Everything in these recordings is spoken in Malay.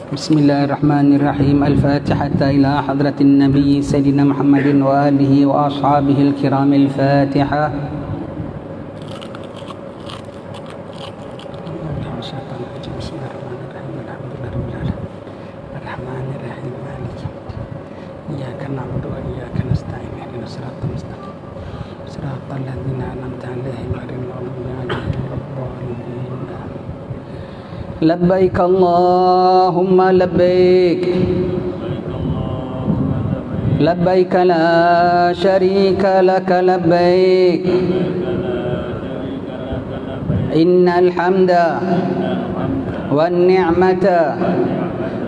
Bismillahirrahmanirrahim. Al-Fatihah ila hadratin Nabi Sayyidina Muhammadin wa alihi wa ashabihi al-kiram. Al-Fatihah. لبيك اللهم لبيك لبيك لا شريك لك لبيك إن الحمد والنعمة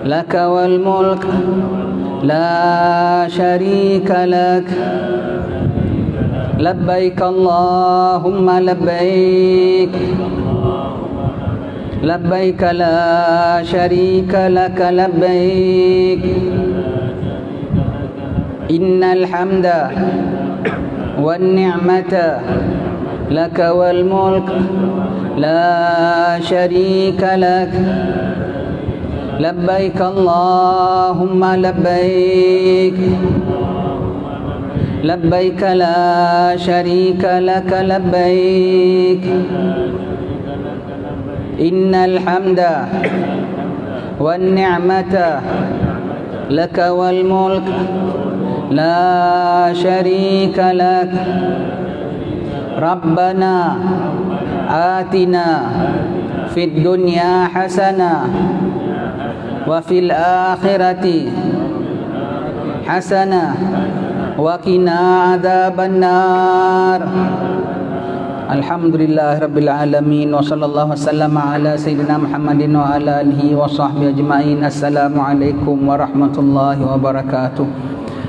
لك والملك لا شريك لك لبيك اللهم لبيك لبيك لا شريك لك لبيك إن الحمد والنعمة لك والملك لا شريك لك لبيك اللهم لبيك لبيك لا شريك لك لبيك إن الحمد والنعمة لك والملك لا شريك لك ربنا آتنا في الدنيا حسنة وفي الآخرة حسنة وقنا عذاب النار. Alhamdulillah Rabbil Alamin. Wa sallallahu wasallam ala Sayyidina Muhammadin wa ala alihi wa sahbihi ajma'in. Assalamualaikum warahmatullahi wabarakatuh.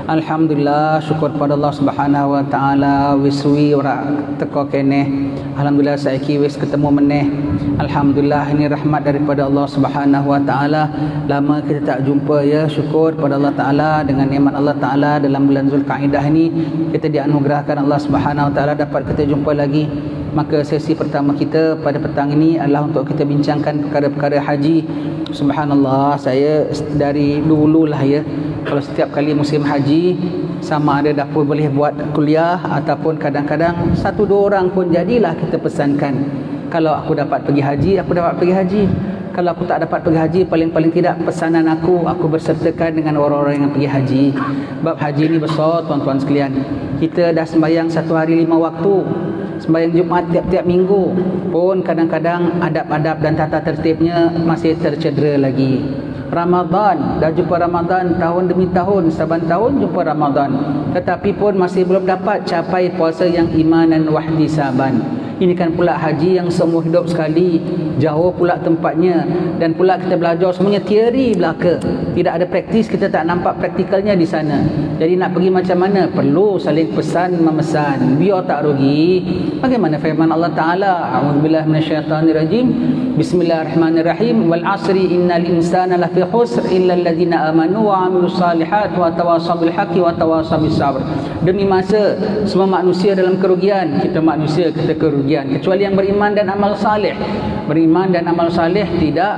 Alhamdulillah, syukur pada Allah Subhanahu wa taala wiswi ora teko kene. Alhamdulillah saiki wis ketemu meneh. Alhamdulillah, ini rahmat daripada Allah Subhanahu wa taala. Lama kita tak jumpa ya, syukur pada Allah taala dengan nikmat Allah taala dalam bulan Zulkaidah ini kita dianugerahkan Allah Subhanahu wa taala dapat kita jumpa lagi. Maka sesi pertama kita pada petang ini adalah untuk kita bincangkan perkara-perkara haji. Subhanallah, saya dari dululah ya, kalau setiap kali musim haji sama ada dapur boleh buat kuliah ataupun kadang-kadang 1-2 orang pun jadilah kita pesankan. Kalau aku dapat pergi haji, aku dapat pergi haji. Kalau aku tak dapat pergi haji, paling-paling tidak pesanan aku bersertakan dengan orang-orang yang pergi haji. Bab haji ni besar tuan-tuan sekalian. Kita dah sembahyang 1 hari 5 waktu, sembahyang Jumaat tiap-tiap minggu, pun kadang-kadang adab-adab dan tata tertibnya masih tercedera lagi. Ramadan, dah jumpa Ramadan tahun demi tahun, saban tahun jumpa Ramadan, tetapi pun masih belum dapat capai puasa yang imanan wahtisaban. Ini kan pula haji yang seumur hidup sekali, jauh pula tempatnya, dan pula kita belajar semuanya teori belaka, tidak ada praktis, kita tak nampak praktikalnya di sana. Jadi nak pergi macam mana? Perlu saling pesan memesan, biar tak rugi. Bagaimana firman Allah Ta'ala? A'udzubillahi minasyaitanirrajim. Bismillahirrahmanirrahim. Wal asri innal insana lafi khusr illa alladhina amanu wa amilus salihat wa tawasaw bil haqqi wa tawasaw bis sabr. Demi masa semua manusia dalam kerugian, kita manusia kita kerugian, kecuali yang beriman dan amal saleh. Beriman dan amal saleh tidak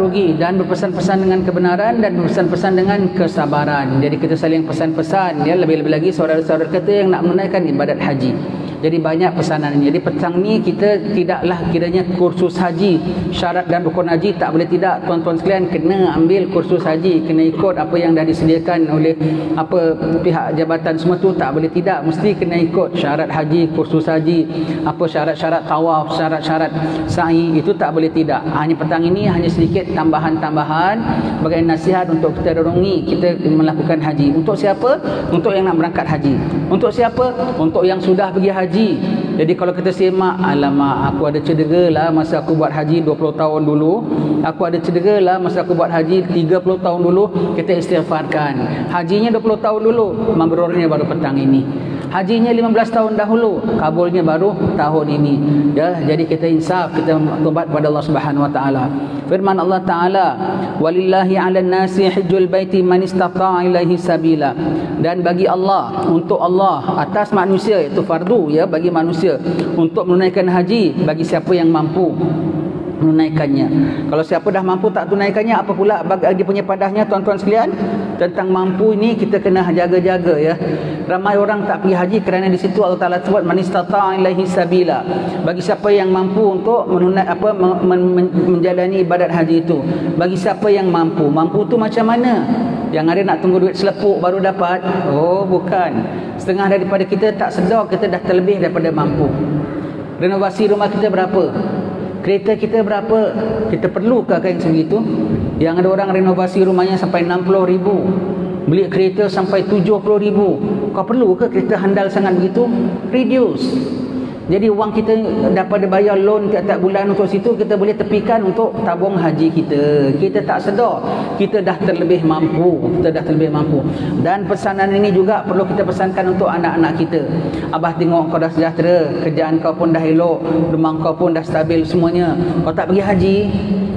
rugi, dan berpesan-pesan dengan kebenaran dan berpesan-pesan dengan kesabaran. Jadi kita saling pesan-pesan ya, lebih-lebih lagi saudara-saudara kita yang nak menunaikan ibadat haji. Jadi banyak pesanannya. Jadi petang ni kita tidaklah kiranya kursus haji, syarat dan rukun haji tak boleh tidak tuan-tuan sekalian, kena ambil kursus haji, kena ikut apa yang dah disediakan oleh pihak jabatan semua tu, tak boleh tidak, mesti kena ikut syarat haji, kursus haji, syarat-syarat tawaf, syarat-syarat sa'i, itu tak boleh tidak. Hanya petang ini hanya sedikit tambahan-tambahan sebagai nasihat untuk kita renungi kita melakukan haji. Untuk siapa? Untuk yang nak berangkat haji. Untuk siapa? Untuk yang sudah pergi haji. Jadi kalau kita semak, alamak, aku ada cedera lah masa aku buat haji 20 tahun dulu, aku ada cedera lah masa aku buat haji 30 tahun dulu, kita istighfarkan. Hajinya 20 tahun dulu, mabrurnya baru petang ini. Hajinya 15 tahun dahulu, kabulnya baru tahun ini. Ya, jadi kita insaf, kita tobat kepada Allah Subhanahu wa taala. Firman Allah Taala, "Walillahi 'alan nasi hajjul baiti man istata'a ilaihi sabila." Dan bagi Allah, untuk Allah atas manusia, itu fardu ya bagi manusia untuk menunaikan haji bagi siapa yang mampu. menunaikannya. Kalau siapa dah mampu tak tunaikannya, apa pula bagi punya padahnya, tuan-tuan sekalian? Tentang mampu ini kita kena jaga-jaga ya. Ramai orang tak pergi haji kerana di situ Allah Taala sebut man istata'a ilaihi sabila. Bagi siapa yang mampu untuk menjalani ibadat haji itu. Bagi siapa yang mampu. Mampu tu macam mana? Yang ada nak tunggu duit selepuk baru dapat? Oh, bukan. Setengah daripada kita tak sedar kita dah terlebih daripada mampu. Renovasi rumah kita berapa? Kereta kita berapa? Kita perlukah yang sebegitu? Yang ada orang renovasi rumahnya sampai 60,000, beli kereta sampai 70,000. Kau perlu ke kereta handal sangat begitu? Reduce. Jadi wang kita dapat bayar loan tiap-tiap bulan untuk situ, kita boleh tepikan untuk tabung haji kita. Kita tak sedar kita dah terlebih mampu. Dan pesanan ini juga perlu kita pesankan untuk anak-anak kita. Abah tengok kau dah sejahtera, kerjaan kau pun dah elok, rumah kau pun dah stabil semuanya. Kau tak pergi haji,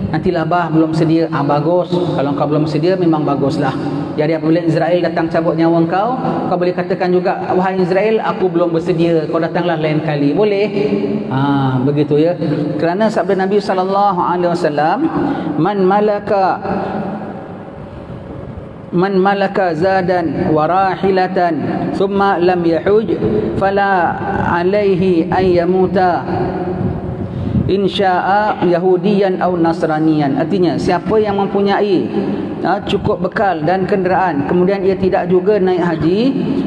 nantilah abah belum sedia. Bagus. Kalau kau belum sedia memang baguslah. Jadi apabila Israel datang cabut nyawa kau boleh katakan juga, wahai Israel, aku belum bersedia, kau datanglah lain kali. Boleh? Begitu ya. Kerana sabda Nabi SAW, man malaka zadan wa rahilatan thumma lam yahuj fala alaihi an yamuta insya'a yahudiyan atau nasraniyan. Artinya siapa yang mempunyai cukup bekal dan kenderaan, kemudian ia tidak juga naik haji,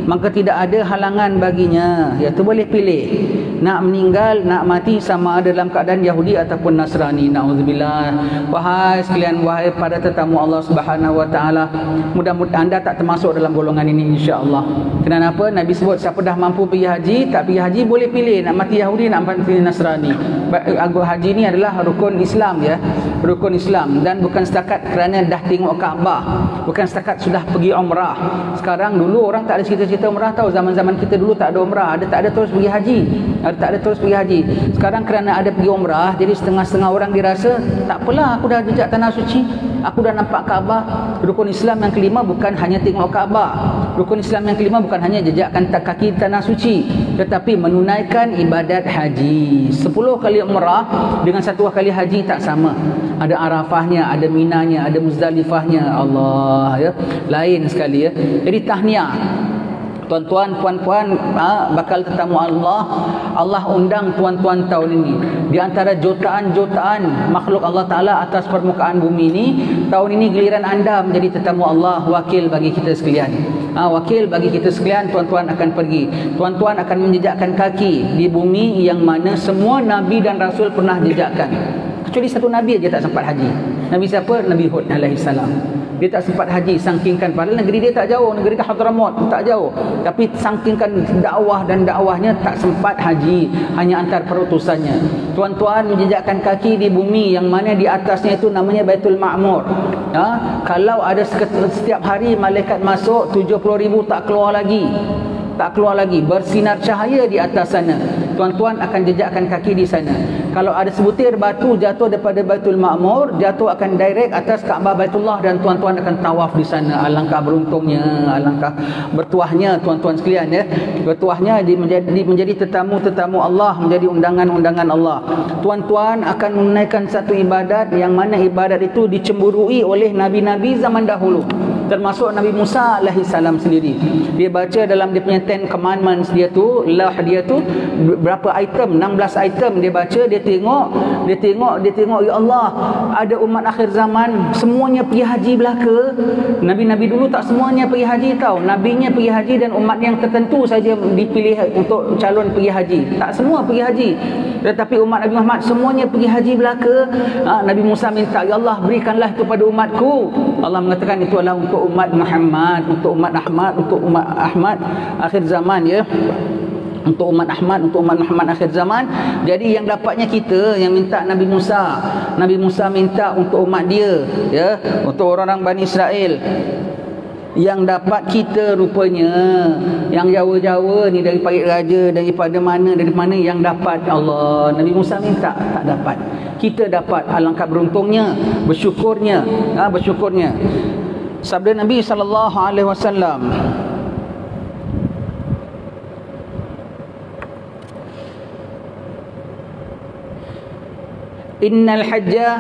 maka tidak ada halangan baginya, iaitu boleh pilih nak meninggal, nak mati sama ada dalam keadaan Yahudi ataupun Nasrani. Na'udzubillah. Wahai sekalian, wahai para tetamu Allah Subhanahu wa taala, mudah-mudahan anda tak termasuk dalam golongan ini insya-Allah. Kenapa? Nabi sebut siapa dah mampu pergi haji, tak pergi haji boleh pilih nak mati Yahudi, nak mati Nasrani. Haji ni adalah rukun Islam ya, rukun Islam, dan bukan setakat kerana dah tengok Kaabah, bukan setakat sudah pergi umrah. Sekarang dulu orang tak ada cerita-cerita umrah tahu. Zaman-zaman kita dulu tak ada umrah, tak ada terus pergi haji. Sekarang kerana ada pergi umrah, jadi setengah-setengah orang dirasa tak apalah, aku dah jejak tanah suci, aku dah nampak Kaabah. Rukun Islam yang kelima bukan hanya tengok Kaabah. Rukun Islam yang kelima bukan hanya jejakkan kaki tanah suci, tetapi menunaikan ibadat haji. 10 kali umrah dengan 1 kali haji tak sama. Ada Arafahnya, ada Minanya, ada Muzdalifahnya. Allah ya, lain sekali ya. Jadi tahniah tuan-tuan, puan-puan, bakal tetamu Allah. Allah undang tuan-tuan tahun ini. Di antara jutaan-jutaan makhluk Allah Ta'ala atas permukaan bumi ini, tahun ini giliran anda menjadi tetamu Allah, wakil bagi kita sekalian. Wakil bagi kita sekalian, tuan-tuan akan pergi. Tuan-tuan akan menjejakkan kaki di bumi yang mana semua Nabi dan Rasul pernah jejakkan. Kecuali satu Nabi aja tak sempat haji. Nabi siapa? Nabi Hud alaihissalam. Dia tak sempat haji, sangkingkan padahal negeri dia tak jauh, negeri dia Hadramaut tak jauh, tapi sangkingkan dakwah dan dakwahnya tak sempat haji, hanya antar perutusannya. Tuan-tuan menjejakkan kaki di bumi yang mana di atasnya itu namanya Baitul Ma'mur. Kalau ada setiap hari malaikat masuk 70,000 tak keluar lagi, bersinar cahaya di atas sana. Tuan-tuan akan jejakkan kaki di sana. Kalau ada sebutir batu jatuh daripada Baitul Ma'mur, jatuh akan direct atas Kaabah Baitullah, dan tuan-tuan akan tawaf di sana. Alangkah beruntungnya, alangkah bertuahnya tuan-tuan sekalian ya. Bertuahnya menjadi tetamu-tetamu Allah, menjadi undangan-undangan Allah. Tuan-tuan akan menunaikan satu ibadat yang mana ibadat itu dicemburui oleh nabi-nabi zaman dahulu, termasuk Nabi Musa alaihissalam sendiri. Dia baca dalam dia punya 10 commandments dia tu, berapa item, 16 item dia baca. Dia tengok ya Allah, ada umat akhir zaman semuanya pergi haji belaka. Nabi-nabi dulu tak semuanya pergi haji tau. Nabinya pergi haji dan umat yang tertentu saja dipilih untuk calon pergi haji. Tak semua pergi haji. Tetapi umat Nabi Muhammad semuanya pergi haji belaka. Nabi Musa minta, ya Allah berikanlah kepada umatku. Allah mengatakan itu adalah untuk umat Muhammad, untuk umat Ahmad akhir zaman ya. Untuk umat Muhammad akhir zaman. Jadi yang dapatnya kita, yang minta Nabi Musa minta untuk umat dia ya, untuk orang-orang Bani Israel. Yang dapat kita rupanya yang Jawa-Jawa ni, dari Parit Raja, daripada mana yang dapat. Allah, Nabi Musa minta tak dapat, kita dapat. Alangkah beruntungnya, bersyukurnya. Sabda Nabi SAW, innal hajja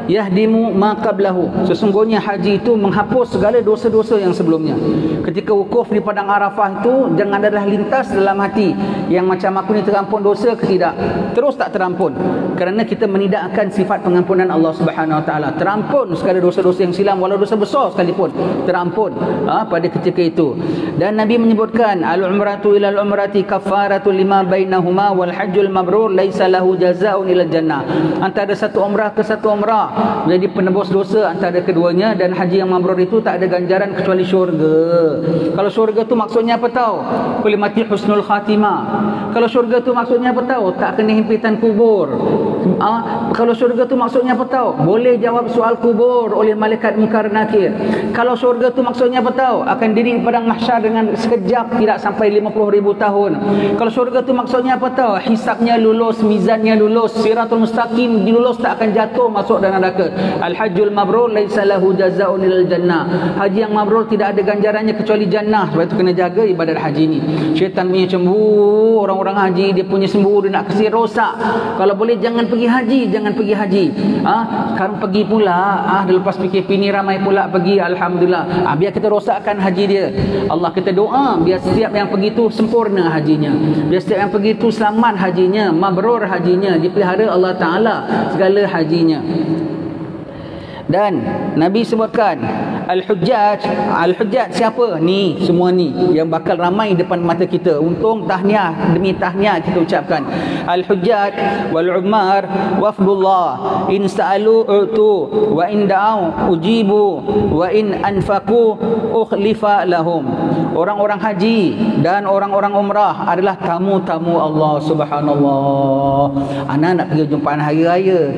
yahdimu ma qablahu, sesungguhnya haji itu menghapus segala dosa-dosa yang sebelumnya. Ketika wukuf di padang Arafah itu, jangan adalah lintas dalam hati yang macam aku ni terampun dosa ke tidak, terus tak terampun, kerana kita menidakkan sifat pengampunan Allah Subhanahu Wa Taala. Terampun segala dosa-dosa yang silam, walau dosa besar sekalipun terampun pada ketika itu. Dan Nabi menyebutkan al-umratu ila al-umrati kafaratu lima bainahuma wal hajjul mabrur laisa lahu jazaa'un ila jannah. Antara satu umrah ke satu umrah menjadi penebus dosa antara keduanya, dan haji yang mabrur itu tak ada ganjaran kecuali syurga. Kalau syurga tu maksudnya apa tahu? Kulimati husnul khatimah. Kalau syurga tu maksudnya apa tahu? Tak kena himpitan kubur. Kalau syurga tu maksudnya apa tahu? Boleh jawab soal kubur oleh malaikat munkar nakir. Kalau syurga tu maksudnya apa tahu? Akan diri di padang mahsyar dengan sekejap tidak sampai 50,000 tahun. Kalau syurga tu maksudnya apa tahu? Hisabnya lulus, mizannya lulus, siratul mustaqim dilulus, tak akan jatuh masuk dalam neraka. Al-hajjul mabrur laisa lahu jazaa'un ilal jannah. Haji yang mabrur tidak ada ganjarannya kecuali jannah. Sebab itu kena jaga ibadat haji ni. Syaitan punya cemburu orang-orang haji, dia punya cemburu, dia nak kasi rosak. Kalau boleh jangan pergi haji, jangan pergi haji. Sekarang pergi pula. Lepas PKP ni ramai pula pergi, alhamdulillah. Biar kita rosakkan haji dia. Allah kita doa biar setiap yang pergi tu sempurna hajinya. Biar setiap yang pergi tu selamat hajinya, mabrur hajinya, dipelihara Allah Taala segala hajinya. Dan Nabi sebutkan al-hujjaj siapa? Ni semua ni yang bakal ramai depan mata kita. Untung tahniah demi tahniah kita ucapkan. Al-hujjaj wal ummar wafdullah in sa'alu utu wa in da'u ujibu wa in anfaqu ukhlifa lahum. Orang-orang haji dan orang-orang umrah adalah tamu-tamu Allah Subhanallah. Anak nak pergi jumpaan hari raya,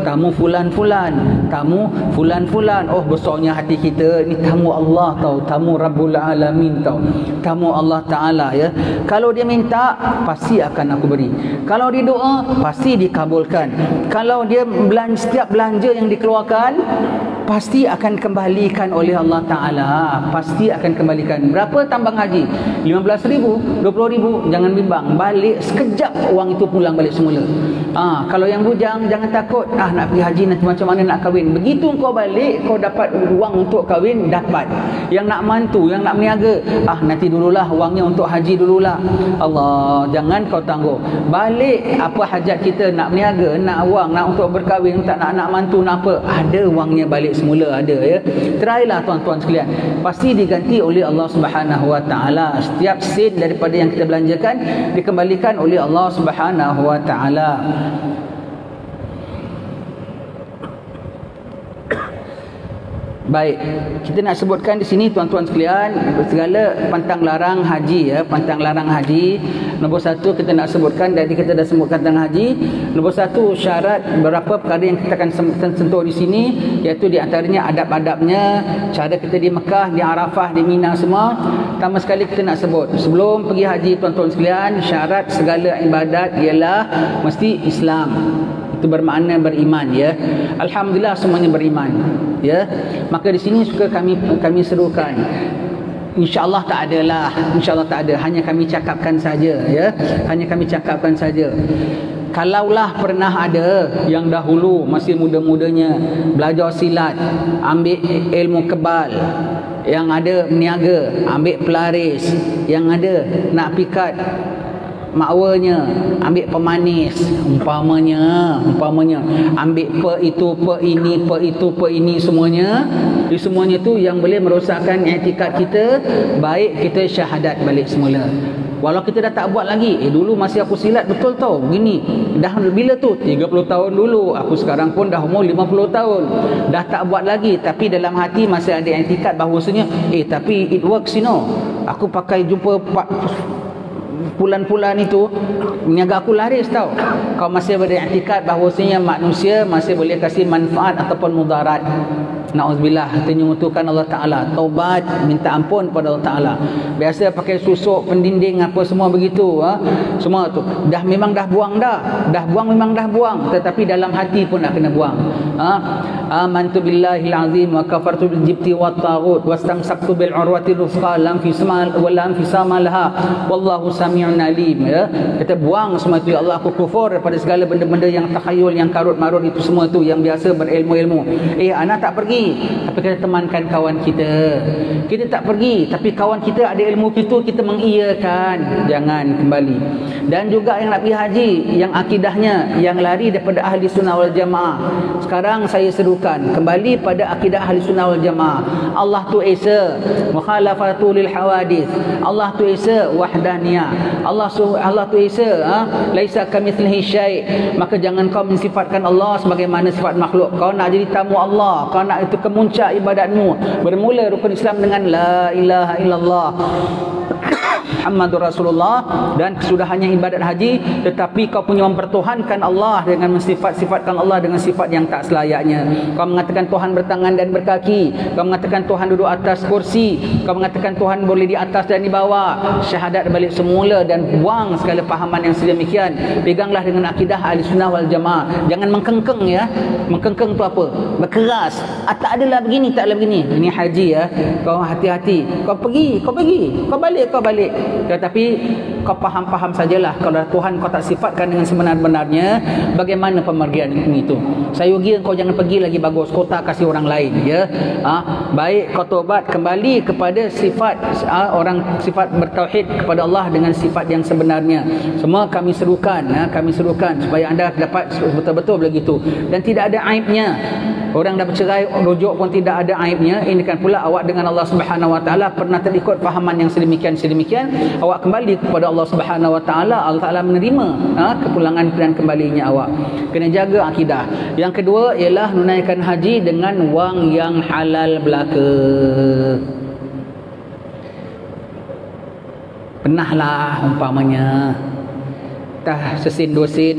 tamu fulan-fulan, tamu fulan-fulan. Oh, besarnya hati kita, ni tamu Allah tau, tamu Rabbul Alamin tau, tamu Allah Ta'ala ya. Kalau dia minta, pasti akan aku beri. Kalau dia doa, pasti dikabulkan. Kalau dia setiap belanja yang dikeluarkan, pasti akan kembalikan oleh Allah Ta'ala. Pasti akan kembalikan. Berapa tambang haji? 15,000, 20,000, jangan bimbang, balik sekejap uang itu pulang balik semula. Kalau yang bujang jangan takut, nak pergi haji nanti macam mana nak kahwin. Begitu kau balik, kau dapat uang untuk kahwin, dapat. Yang nak mantu, yang nak meniaga, nanti dululah uangnya untuk haji dululah. Allah, jangan kau tangguh. Balik apa hajat kita, nak meniaga, nak wang, nak untuk berkahwin, tak nak mantu, nak apa, ada wangnya balik semula, ada ya. Terailah tuan-tuan sekalian, pasti diganti oleh Allah Subhanahu Wa Taala. Setiap sen daripada yang kita belanjakan dikembalikan oleh Allah Subhanahu Wa Taala. Baik, kita nak sebutkan di sini tuan-tuan sekalian segala pantang larang haji ya, pantang larang haji. Nombor satu kita nak sebutkan, dari kita dah sebutkan tentang haji. Nombor satu, syarat beberapa perkara yang kita akan sentuh di sini, iaitu di antaranya adab-adabnya, cara kita di Mekah, di Arafah, di Mina semua. Pertama sekali kita nak sebut, sebelum pergi haji tuan-tuan sekalian, syarat segala ibadat ialah mesti Islam. Itu bermakna beriman ya. Alhamdulillah semuanya beriman ya. Maka di sini suka kami serukan, InsyaAllah tak ada lah, InsyaAllah tak ada, hanya kami cakapkan saja ya, hanya kami cakapkan saja. Kalaulah pernah ada yang dahulu masih muda-mudanya belajar silat, ambil ilmu kebal, yang ada meniaga, ambil pelaris, yang ada nak pikat makwanya, ambil pemanis, umpamanya ambil pe itu, pe ini semuanya. Di semuanya tu yang boleh merosakkan i'tikad kita, baik kita syahadat balik semula. Walau kita dah tak buat lagi, dulu masih aku silat betul tau, begini. Dah bila tu? 30 tahun dulu. Aku sekarang pun dah umur 50 tahun. Dah tak buat lagi, tapi dalam hati masih ada i'tikad bahawasanya, tapi it works, you know. Aku pakai jumpa pulan-pulan itu, niaga aku laris tau. Kau masih beriktikad bahawasanya manusia masih boleh kasih manfaat ataupun mudarat. Na'udzubillah, kita nyutukan Allah Ta'ala, taubat, minta ampun pada Allah Ta'ala. Biasa pakai susuk, pendinding apa semua begitu, semua tu dah memang dah buang memang dah buang, tetapi dalam hati pun nak kena buang. Amantu billahil azim wa kafartu bil jibti wat taghut wastamsaktu bil urwatil wuthqa lam fisama laha wallahu sami'un alim, ya. Kita buang semua itu, ya Allah, aku kufur daripada segala benda-benda yang takhayul, yang karut-marut itu semua tu, yang biasa berilmu-ilmu. Anak tak pergi, tapi kita temankan kawan kita. Kita tak pergi, tapi kawan kita ada ilmu itu, kita mengiyakan. Jangan kembali. Dan juga yang nak pergi haji, yang akidahnya yang lari daripada ahli sunnah wal jamaah, sekarang saya serukan kembali pada akidah ahli sunnah wal jamaah. Allah tu esa, mukhalafatu lil hawadith. Allah tu esa wahdaniyah. Allah tu esa, laisa kamitslihi syai'. Maka jangan kau mensifatkan Allah sebagaimana sifat makhluk. Kau nak jadi tamu Allah, kau nak itu kemuncak ibadatmu. Bermula rukun Islam dengan la ilaha illallah Muhammadur Rasulullah, dan kesudahannya ibadat haji. Tetapi kau punya mempertuhankan Allah dengan mensifat-sifatkan Allah dengan sifat yang tak selayaknya. Kau mengatakan Tuhan bertangan dan berkaki, kau mengatakan Tuhan duduk atas kursi, kau mengatakan Tuhan boleh di atas dan di bawah. Syahadat balik semula dan buang segala fahaman yang sedemikian. Peganglah dengan akidah ahli sunnah wal jamaah. Jangan mengkengkeng, ya. Mengkengkeng tu apa? Berkeras. Tak adalah begini, tak adalah begini. Ini haji, ya. Kau hati-hati. Kau pergi, kau balik. Tetapi kau faham sajalah, kalau Tuhan kau tak sifatkan dengan sebenar-benarnya, bagaimana pemergian itu? Sayugi kau jangan pergi lagi bagus, kau tak kasih orang lain, ya. Baik kau tobat kembali kepada sifat sifat bertauhid kepada Allah dengan sifat yang sebenarnya. Semua kami serukan supaya anda dapat betul-betul begitu, dan tidak ada aibnya. Orang dah bercerai, rujuk pun tidak ada aibnya. Ini kan pula awak dengan Allah Subhanahu Wa Taala pernah terikut fahaman yang sedemikian, awak kembali kepada Allah Subhanahu Wa Taala, Allah Taala menerima kepulangan dan kembalinya awak. Kena jaga akidah. Yang kedua ialah menunaikan haji dengan wang yang halal belaka. Pernahlah umpamanya sesin 2 sen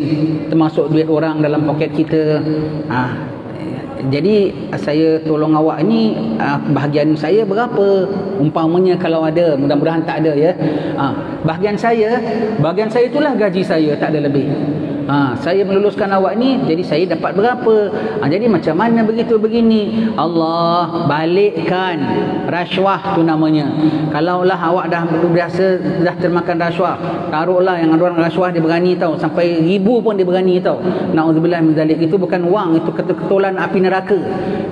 termasuk duit orang dalam poket kita. Jadi saya tolong awak ni, bahagian saya berapa umpamanya, kalau ada, mudah-mudahan tak ada, ya. Bahagian saya itulah gaji saya, tak ada lebih. Saya meluluskan awak ni, jadi saya dapat berapa. Jadi macam mana begitu begini? Allah balikkan rasuah tu namanya. Kalaulah awak dah termakan rasuah, taruhlah yang orang rasuah dia berani tahu, sampai 1000 pun dia berani tahu. Nauzubillah min zalik. Itu bukan wang, itu ketulan api neraka.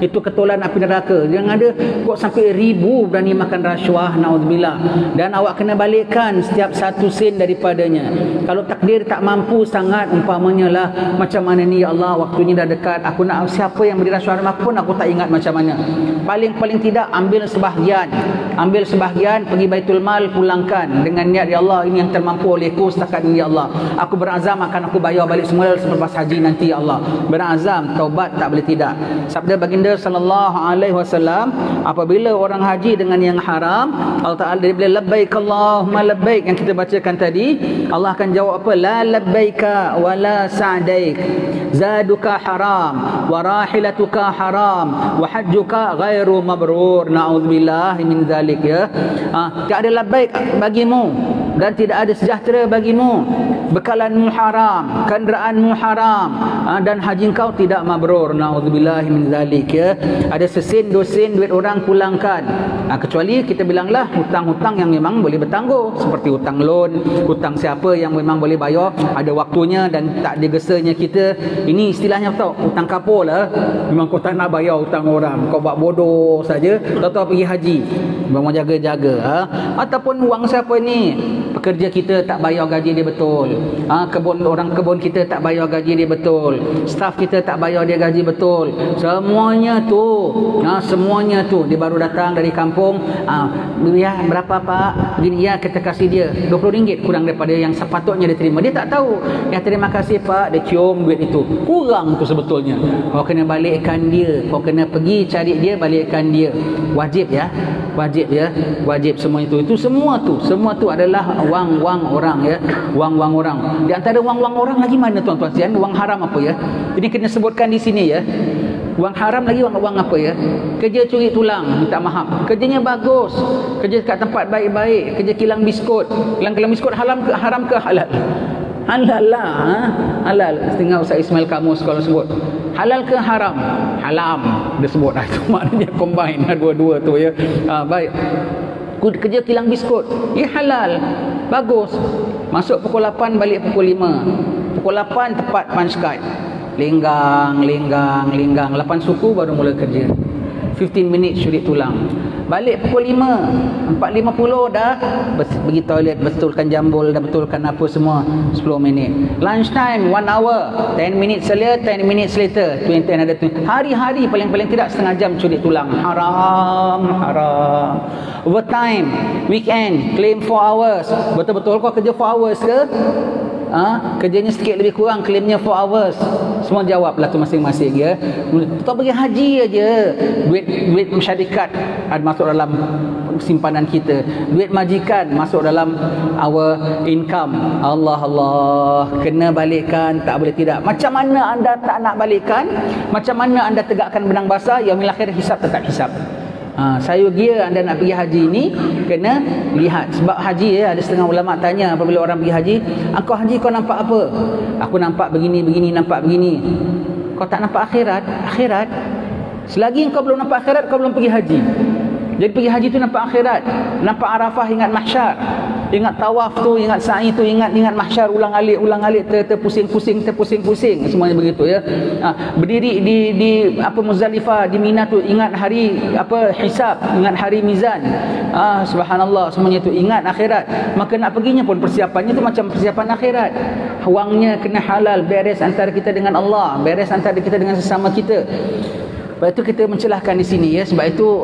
Itu ketulan api neraka. Yang ada kok sampai 1000 berani makan rasuah, nauzubillah. Dan awak kena balikkan setiap 1 sen daripadanya. Kalau takdir tak mampu sangat, umpamanya lah, macam mana ni, ya Allah, waktunya dah dekat, aku nak, siapa yang beri rasuah pun aku tak ingat macam mana. Paling tidak ambil sebahagian, pergi Baitul Mal, pulangkan dengan niat, ya Allah, ini yang termampu olehku setakat ini, ya Allah, aku berazam akan aku bayar balik semula selepas haji nanti, ya Allah. Berazam, taubat, tak boleh tidak. Sabda baginda sallallahu alaihi wasallam, apabila orang haji dengan yang haram, Allah Ta'ala dia bila labbaik Allahumma labbaik yang kita bacakan tadi, Allah akan jawab apa? La labbaika wa la sa'daik, zaduka haram wa rahilatuka haram wa hajjuka ghairu mabrur. Na'udzubillah min zalik, ya. Tak ada labbaik bagimu dan tidak ada sejahtera bagimu, bekalanmu haram, kenderaanmu haram, dan haji kau tidak mabrur. Na'udzubillah min zalik, ya. Ada sesen 2 sen duit orang, pulangkan. Kecuali kita bilanglah hutang-hutang yang memang boleh bertangguh, seperti hutang loan, hutang siapa yang memang boleh bayar, ada waktunya dan tak digesanya kita. Ini istilahnya tahu, hutang kapur lah. Memang kau tak nak bayar hutang orang, kau buat bodoh saja, tahu-tahu pergi haji. Memang jaga-jaga. Ataupun wang siapa ni, pekerja kita tak bayar gaji dia betul, orang kebun kita tak bayar gaji dia betul, staf kita tak bayar dia gaji betul. Semuanya tu dia baru datang dari kampung, ya berapa pak, gini, ya kita kasih dia RM20 kurang daripada yang sepatutnya dia terima. Dia tak tahu, ya terima kasih pak, dia cium duit itu, kurang tu sebetulnya. Kau kena balikkan dia, kau kena pergi cari dia, balikkan dia. Wajib, ya. Wajib semua itu semua tu adalah wang-wang orang, ya. Wang-wang orang. Di antara wang-wang orang lagi mana tuan-tuan sekalian? Wang haram apa, ya? Ini kena sebutkan di sini, ya. Wang haram lagi wang apa, ya? Kerja curi tulang, minta maaf. Kerjanya bagus, kerja kat tempat baik-baik, kerja kilang biskut. Kilang biskut haram ke halal? Halal lah, halal. Setengah Ustaz Ismail Kamus kalau sebut halal ke haram? Halam dia sebut. Itu maknanya combine dua-dua tu, ya. Baik. kerja kilang biskut, halal, bagus. Masuk pukul 8, balik pukul 5. Pukul 8 tepat punch card. Linggang. 8 suku baru mula kerja. 15 minit syurik tulang. Balik pukul 5, 4.50 dah pergi toilet, betulkan jambul, dah betulkan apa semua, 10 minit. Lunch time 1 hour, 10 minutes earlier, 10 minutes later, 20 another 20. Hari-hari paling tidak setengah jam syurik tulang. Haram. Overtime, weekend, claim 4 hours. Betul-betul kau kerja 4 hours ke? Kerjanya sikit lebih kurang, claimnya 4 hours. Semua jawablah tu masing-masing ya. Kau pergi haji aja, duit masyarakat ada masuk dalam simpanan kita, duit majikan masuk dalam our income. Allah, kena balikkan, tak boleh tidak. Macam mana anda tak nak balikkan, macam mana anda tegakkan benang basah, yaumil akhir hisab tetap hisab. Saya kira anda nak pergi haji ni kena lihat. Sebab haji ada setengah ulama tanya apabila orang pergi haji, kau haji kau nampak apa? Aku nampak begini, nampak begini. Kau tak nampak akhirat? Selagi kau belum nampak akhirat, kau belum pergi haji. Jadi pergi haji tu nampak akhirat, nampak Arafah, ingat mahsyar, ingat tawaf tu, ingat sa'i tu, ingat mahsyar, ulang-alik terpusing-pusing, semuanya begitu ya. Berdiri di Muzdalifah, di Mina tu, ingat hari hisab, ingat hari mizan. Subhanallah, semuanya tu ingat akhirat. Maka nak perginya pun persiapannya tu macam persiapan akhirat. Wangnya kena halal, beres antara kita dengan Allah, beres antara kita dengan sesama kita. Sebab itu kita mencelahkan di sini ya. Sebab itu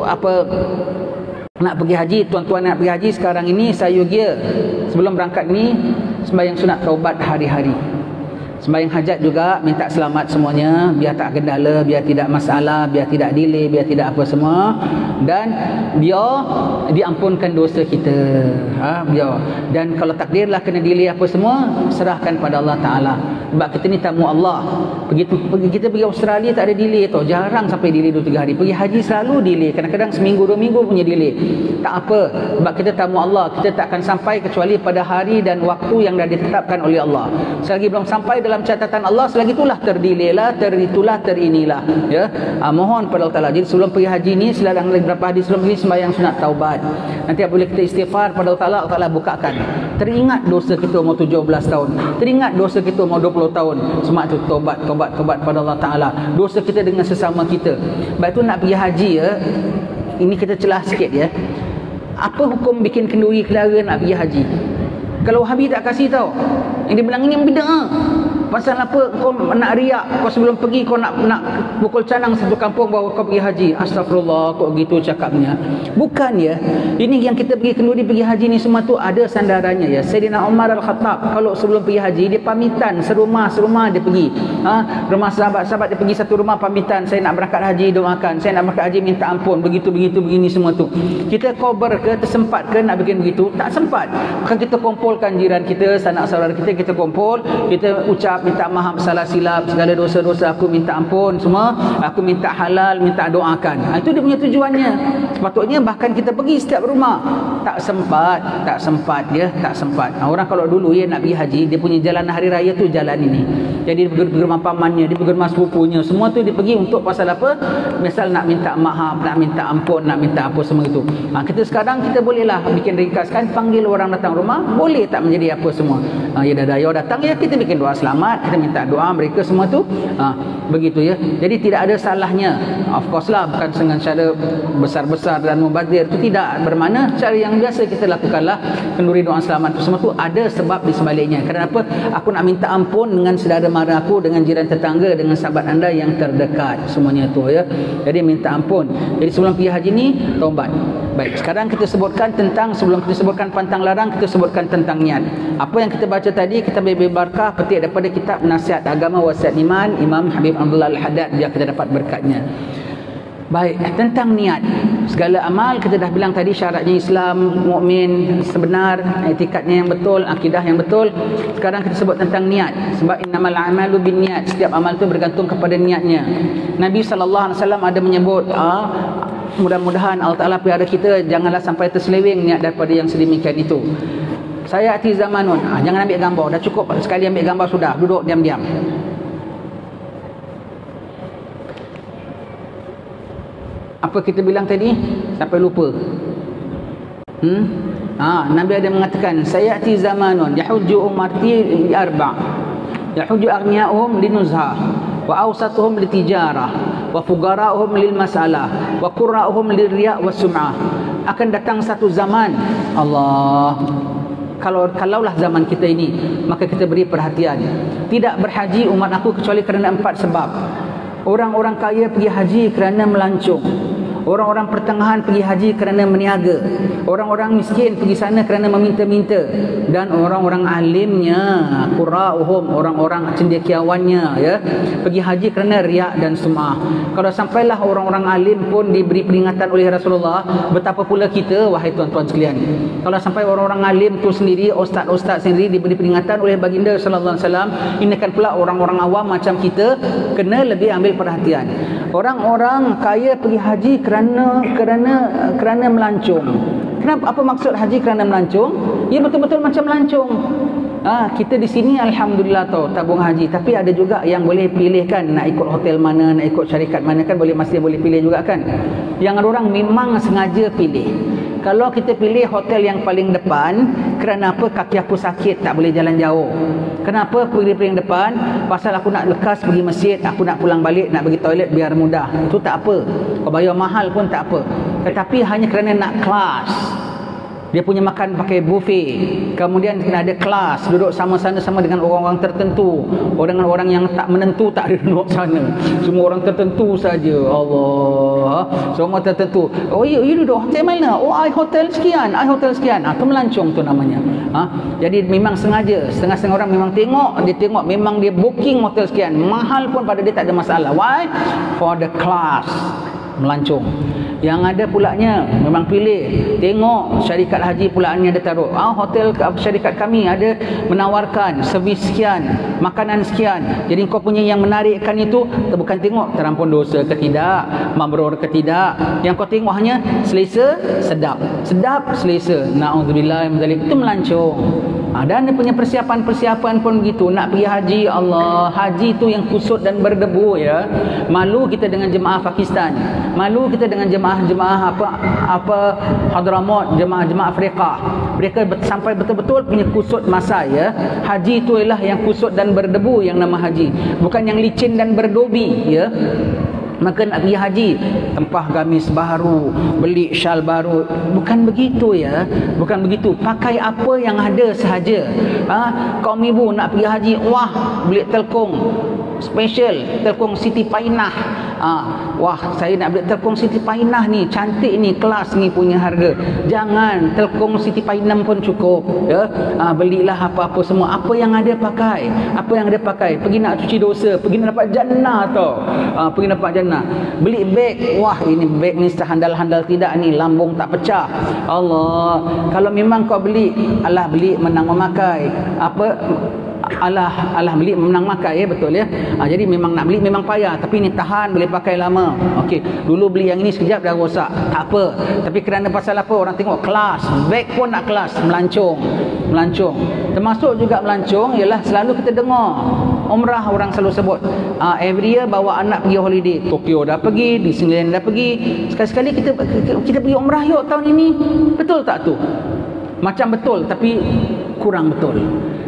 nak pergi haji, tuan-tuan nak pergi haji sekarang ini, saya yogia sebelum berangkat ni sembahyang sunat taubat hari-hari. Sembahyang hajat juga minta selamat semuanya, biar tak kendala, biar tidak masalah, biar tidak delay, biar tidak apa semua, dan biar diampunkan dosa kita. Biar. Dan kalau takdirlah kena delay apa semua, serahkan pada Allah Taala. Sebab kita ni tamu Allah. Kita pergi Australia tak ada delay tau, jarang sampai delay 2-3 hari. Pergi haji selalu delay, kadang-kadang seminggu 2 minggu punya delay. Tak apa, sebab kita tamu Allah, kita tak akan sampai kecuali pada hari dan waktu yang dah ditetapkan oleh Allah. Selagi belum sampai dalam catatan Allah, selagi itulah terdelay lah, terinilah ya. Mohon pada Allah Taala. Jadi sebelum pergi haji ni, selang beberapa hari sebelum pergi sembahyang sunat taubat. Nanti apabila kita istighfar pada Allah Taala bukakan. Teringat dosa kita umur 17 tahun, teringat dosa kita umur 20 tahun. Semua tu tobat pada Allah Taala. Dosa kita dengan sesama kita. Sebab itu nak pergi haji ya. Ini kita celah sikit ya. Apa hukum bikin kenduri kelara nak pergi haji? Kalau Wahabi tak kasih tahu, yang dia bilang ini bid'ah. Pasal apa kau nak riak, kau sebelum pergi kau nak pukul canang satu kampung bahawa kau pergi haji. Astagfirullah, kok gitu cakapnya. Bukan ya. Ini yang kita pergi kenduri pergi haji ni semua tu ada sandarannya ya. Sayyidina Umar Al-Khattab kalau sebelum pergi haji dia pamitan serumah dia pergi. Rumah sahabat-sahabat dia pergi satu rumah pamitan, saya nak berangkat haji doakan, saya nak berangkat haji minta ampun, begitu begini semua tu. Kita cover ke, tersempat ke nak bikin begitu? Tak sempat. Maka kita kumpulkan jiran kita, sanak saudara kita kumpul, kita ucap minta maaf salah silap, segala dosa-dosa aku minta ampun semua, aku minta halal, minta doakan. Itu dia punya tujuannya. Sepatutnya bahkan kita pergi setiap rumah. Tak sempat ya, tak sempat. Orang kalau dulu ya nak pergi haji, dia punya jalan hari raya tu jalan ini. Jadi dia pergi rumah pamannya, dia pergi rumah sepupunya, semua tu dia pergi untuk pasal apa? Misal nak minta maaf, nak minta ampun, nak minta apa semua itu. Kita sekarang kita bolehlah bikin ringkaskan, panggil orang datang rumah, boleh tak menjadi apa semua. Ya dah datang ya, kita bikin doa selamat, kita minta doa mereka semua tu. Begitu ya. Jadi tidak ada salahnya. Of course lah, bukan dengan cara besar-besar dan mubazir, itu tidak bermakna. Cara yang biasa kita lakukanlah kenduri doa selamat itu semua tu ada sebab di sebaliknya. Kenapa? Aku nak minta ampun dengan saudara mara aku, dengan jiran tetangga, dengan sahabat anda yang terdekat, semuanya tu ya. Jadi minta ampun. Jadi sebelum pergi haji ni taubat. Baik, sekarang kita sebutkan tentang, sebelum kita sebutkan pantang larang, kita sebutkan tentang niat. Apa yang kita baca tadi kita berbarkah petik daripada kitab Nasihat Agama Wasiat Iman Imam Habib Abdullah Al-Haddad, biar kita dapat berkatnya. Baik, tentang niat. Segala amal kita dah bilang tadi, syaratnya Islam, mukmin sebenar, etikadnya yang betul, akidah yang betul. Sekarang kita sebut tentang niat. Sebab innamal a'malu binniat, setiap amal itu bergantung kepada niatnya. Nabi sallallahu alaihi wasallam ada menyebut, mudah-mudahan Allah Taala pelihara kita janganlah sampai terseleweng niat daripada yang sedemikian itu. Saya ati zamanun, jangan ambil gambar, dah cukup sekali ambil gambar sudah, duduk diam-diam. Apa kita bilang tadi? Sampai lupa. Nabi ada mengatakan, sayati zamanun yahujju ummati arba', yahujju aghniya'uhum linuzha, wa awsatuhum litijarah, wa fugara'uhum lil masalah, wa qurra'uhum lirriya' was sum'ah. Akan datang satu zaman, Allah, kalaulah zaman kita ini, maka kita beri perhatian. Tidak berhaji umat aku kecuali kerana 4 sebab. Orang-orang kaya pergi haji kerana melancong. Orang-orang pertengahan pergi haji kerana meniaga. Orang-orang miskin pergi sana kerana meminta-minta. Dan orang-orang alimnya, qurra'uhum, orang-orang cendekiawannya, ya, pergi haji kerana riak dan sum'ah. Kalau sampailah orang-orang alim pun diberi peringatan oleh Rasulullah, betapa pula kita, wahai tuan-tuan sekalian. Kalau sampai orang-orang alim tu sendiri, ustaz-ustaz sendiri diberi peringatan oleh baginda sallallahu alaihi wasallam, ini kan pula orang-orang awam macam kita kena lebih ambil perhatian. Orang-orang kaya pergi haji kerana melancong. Kenapa? Apa maksud haji kerana melancong? Ya, betul-betul macam melancong. Kita di sini alhamdulillah tabung haji, tapi ada juga yang boleh pilih kan, nak ikut hotel mana, nak ikut syarikat mana kan, masih boleh pilih juga kan. Yang ada orang memang sengaja pilih. Kalau kita pilih hotel yang paling depan, kerana apa? Kaki aku sakit, tak boleh jalan jauh. Kenapa pilih paling depan? Pasal aku nak lekas pergi masjid, aku nak pulang balik, nak pergi toilet biar mudah. Itu tak apa. Kau bayar mahal pun tak apa. Tetapi hanya kerana nak kelas, dia punya makan pakai buffet, kemudian kena ada kelas, duduk sama-sama dengan orang-orang tertentu, dengan orang yang tak menentu tak ada duduk sana, semua orang tertentu saja. Allah, semua tertentu. Oh, you duduk hotel mana? Oh, I hotel sekian, I hotel sekian. Itu melancong tu namanya. Jadi memang sengaja, setengah-setengah orang memang dia tengok memang dia booking hotel sekian, mahal pun pada dia tak ada masalah. Why? For the class. Melancong. Yang ada pulaknya memang pilih, tengok syarikat haji pulaannya ada taruh, hotel syarikat kami ada menawarkan servis sekian, makanan sekian. Jadi kau punya yang menarikkan itu bukan tengok terampun dosa ke tidak, mabrur ke tidak. Yang kau tengok hanya selesa, sedap selesa. Na'udzubillah min zalik. Itu melancong. Dan dia punya persiapan pun begitu. Nak pergi haji, Allah, haji tu yang kusut dan berdebu, ya. Malu kita dengan jemaah Pakistan, malu kita dengan jemaah apa Hadramaut, jemaah Afrika. Mereka sampai betul-betul punya kusut masa, ya. Haji itu ialah yang kusut dan berdebu yang nama haji, bukan yang licin dan berdobi, ya. Maka nak pergi haji, tempah gamis baru, beli syal baru, bukan begitu, ya. Bukan begitu. Pakai apa yang ada sahaja. Kaum ibu nak pergi haji, wah, beli telkong special, telkong Siti Painah. Wah, saya nak beli telkong Siti Painah ni, cantik ni, kelas ni punya harga. Jangan, telkong Siti Painah pun cukup, ya. Belilah apa-apa semua, apa yang ada pakai, pergi nak cuci dosa, pergi nak dapat jannah tau. Pergi dapat jannah. Beli beg, wah, ini beg ni sehandal-handal tidak ni, lambung tak pecah. Allah, kalau memang kau beli, alah beli menang memakai. Alah beli menang makai, ya, betul, ya. Jadi memang nak beli memang payah, tapi ni tahan, boleh pakai lama. Okey, dulu beli yang ini sekejap dah rosak, tak apa. Tapi kerana pasal apa? Orang tengok kelas, beg pun nak kelas, melancong. Termasuk juga melancong ialah selalu kita dengar umrah, orang selalu sebut every year bawa anak pergi holiday. Tokyo dah pergi, Disneyland dah pergi. Sekali-sekali kita pergi umrah yuk tahun ini. Betul tak tu? Macam betul, tapi kurang betul.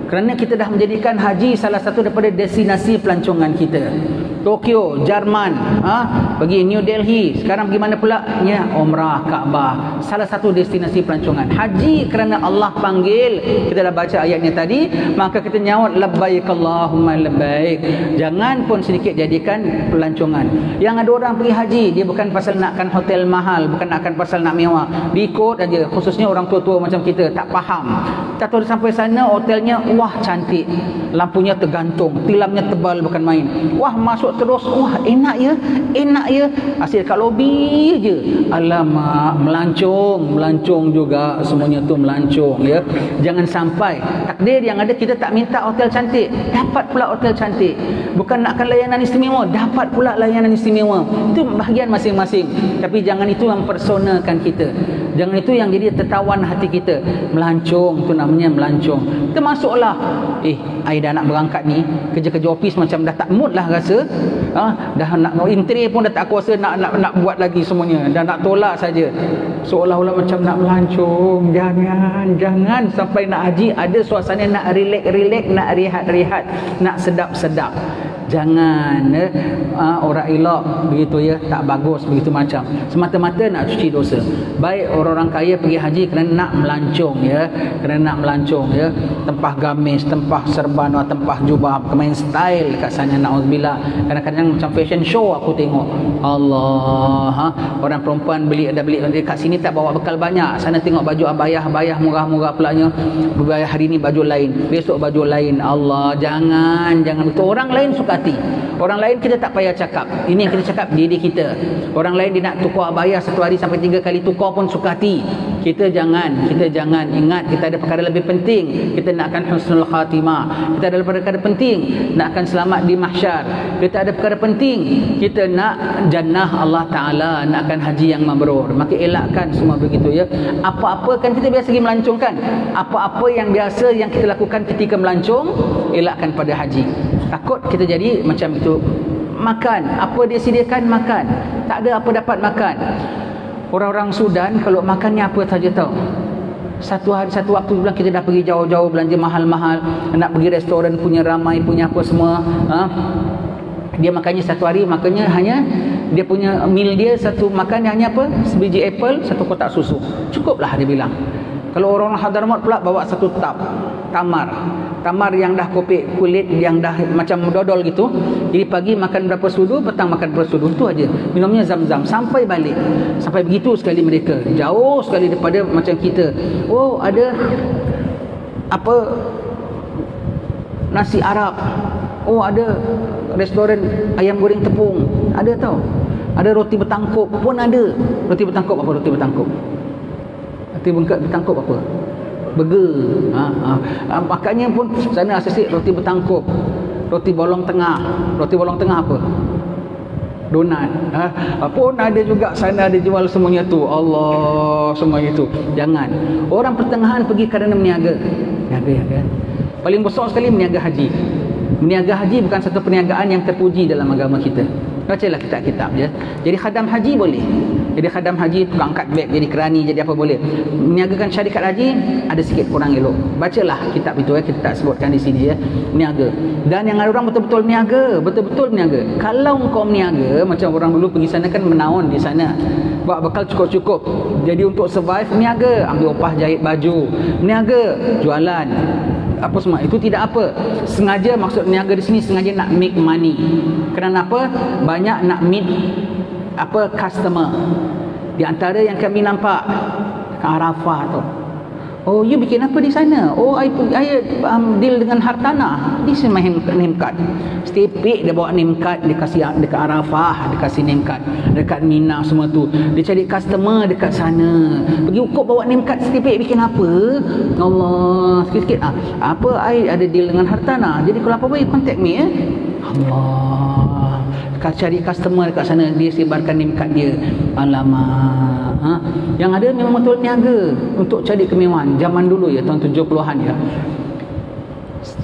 Kerana kita dah menjadikan haji salah satu daripada destinasi pelancongan kita. Tokyo, Jerman, pergi New Delhi, sekarang pergi mana pula? Ya, umrah, Kaabah, salah satu destinasi pelancongan. Haji kerana Allah panggil. Kita dah baca ayatnya tadi, maka kita nyawat labbaik Allahumma labbaik. Jangan pun sedikit jadikan pelancongan. Yang ada orang pergi haji, dia bukan pasal nakkan hotel mahal, bukan nakkan pasal nak mewah, diikut aja. Khususnya orang tua-tua macam kita, tak faham. Tak tahu sampai sana hotelnya, wah cantik, lampunya tergantung, tilamnya tebal bukan main. Wah, masuk terus, wah enak ya. Asyik kat lobi je. Alamak, melancong juga, semuanya tu melancong, ya. Jangan sampai takdir yang ada kita tak minta hotel cantik, dapat pula hotel cantik. Bukan nakkan layanan istimewa, dapat pula layanan istimewa. Itu bahagian masing-masing. Tapi jangan itu yang personakan kita. Jangan itu yang jadi tertawan hati kita. Melancong tu namanya melancong. Termasuklah I dah nak berangkat ni, kerja-kerja office macam dah tak mood lah rasa. Dah nak intri pun dah tak kuasa nak buat lagi semuanya, dah nak tolak saja. Seolah-olah macam nak melancong. Jangan sampai nak haji ada suasana nak relax, nak rehat, nak sedap-sedap. Jangan orang elok begitu ya, tak bagus begitu macam semata-mata nak cuci dosa. Baik orang-orang kaya pergi haji kerana nak melancong ya, tempah gamis, tempah serban, tempah jubah, main style dekat sana, naudzubillah. Kadang-kadang macam fashion show aku tengok. Allah, orang perempuan beli dekat sini tak bawa bekal banyak, sana tengok baju abaya murah-murah pulanya, berbayar hari ni baju lain, besok baju lain. Allah, jangan betul. Orang lain suka hati. Orang lain kita tak payah cakap. Ini yang kita cakap diri kita. Orang lain dia nak tukar abaya 1 hari sampai 3 kali tukar pun suka hati. Kita jangan. Ingat, kita ada perkara lebih penting. Kita nak akan husnul khatimah. Kita ada perkara penting, nak akan selamat di mahsyar. Kita ada perkara penting, kita nak jannah Allah Ta'ala, nak akan haji yang mabrur. Maka elakkan semua begitu ya. Apa-apa kan kita biasa pergi melancong kan. Apa-apa yang biasa yang kita lakukan ketika melancong, elakkan pada haji. Takut kita jadi macam itu. Makan, apa dia sediakan makan, tak ada apa dapat makan. Orang-orang Sudan kalau makannya apa saja tahu. Satu waktu bilang kita dah pergi jauh-jauh belanja mahal-mahal, nak pergi restoran punya ramai, punya apa semua. Dia makannya satu hari, makannya hanya dia punya meal dia satu makan hanya apa? Sebiji apple, 1 kotak susu. Cukuplah dia bilang. Kalau orang Hadramaut pula bawa 1 tamar yang dah kopek kulit, yang dah macam dodol gitu. Jadi pagi makan berapa sudu, petang makan berapa sudu, itu aja. Minumnya zam-zam sampai balik. Sampai begitu sekali mereka. Jauh sekali daripada macam kita. Oh, ada apa? Nasi Arab. Oh, ada restoran ayam goreng tepung. Ada tau. Ada roti bertangkup pun ada. Roti bertangkup apa roti bertangkup? Roti bertangkup apa? Burger. Makannya pun sana asasi roti bertangkup. Roti bolong tengah. Roti bolong tengah apa? Donat. Pun ada juga sana, ada jual semuanya tu. Allah, semua itu. Jangan. Orang pertengahan pergi kerana meniaga. Niaga. Paling besar sekali meniaga haji. Meniaga haji bukan satu perniagaan yang terpuji dalam agama kita. Bacalah kitab-kitab je. Jadi khadam haji boleh. Jadi khadam haji, tukang angkat beg, jadi kerani, jadi apa boleh. Meniagakan syarikat haji ada sikit kurang elok. Bacalah kitab itu kita tak sebutkan di sini ya. Meniaga. Dan yang ada orang betul-betul meniaga. Kalau kau meniaga macam orang dulu pergi sana kan menaun di sana. Bawa bekal cukup-cukup. Jadi untuk survive meniaga, ambil upah jahit baju, meniaga, jualan. Apa semua itu tidak apa. Sengaja maksud meniaga di sini sengaja nak make money. Kenapa? Banyak nak meet customer. Di antara yang kami nampak kat Arafah tu. Oh, you bikin apa di sana? Oh, I deal dengan hartanah. This is my name card. Stepik dia bawa name card, dia kasih dekat Arafah, dia kasih name card dekat Mina semua tu. Dia cari customer dekat sana. Pergi ukur bawa name card stepik bikin apa? Allah, sikit-sikit apa I ada deal dengan hartanah. Jadi kalau apa-apa you contact me ya. Allah, cari customer dekat sana, dia sebarkan name card dia. Alamak. Yang ada memang betul niaga untuk cari kemewahan. Zaman dulu ya, tahun 70-an ya.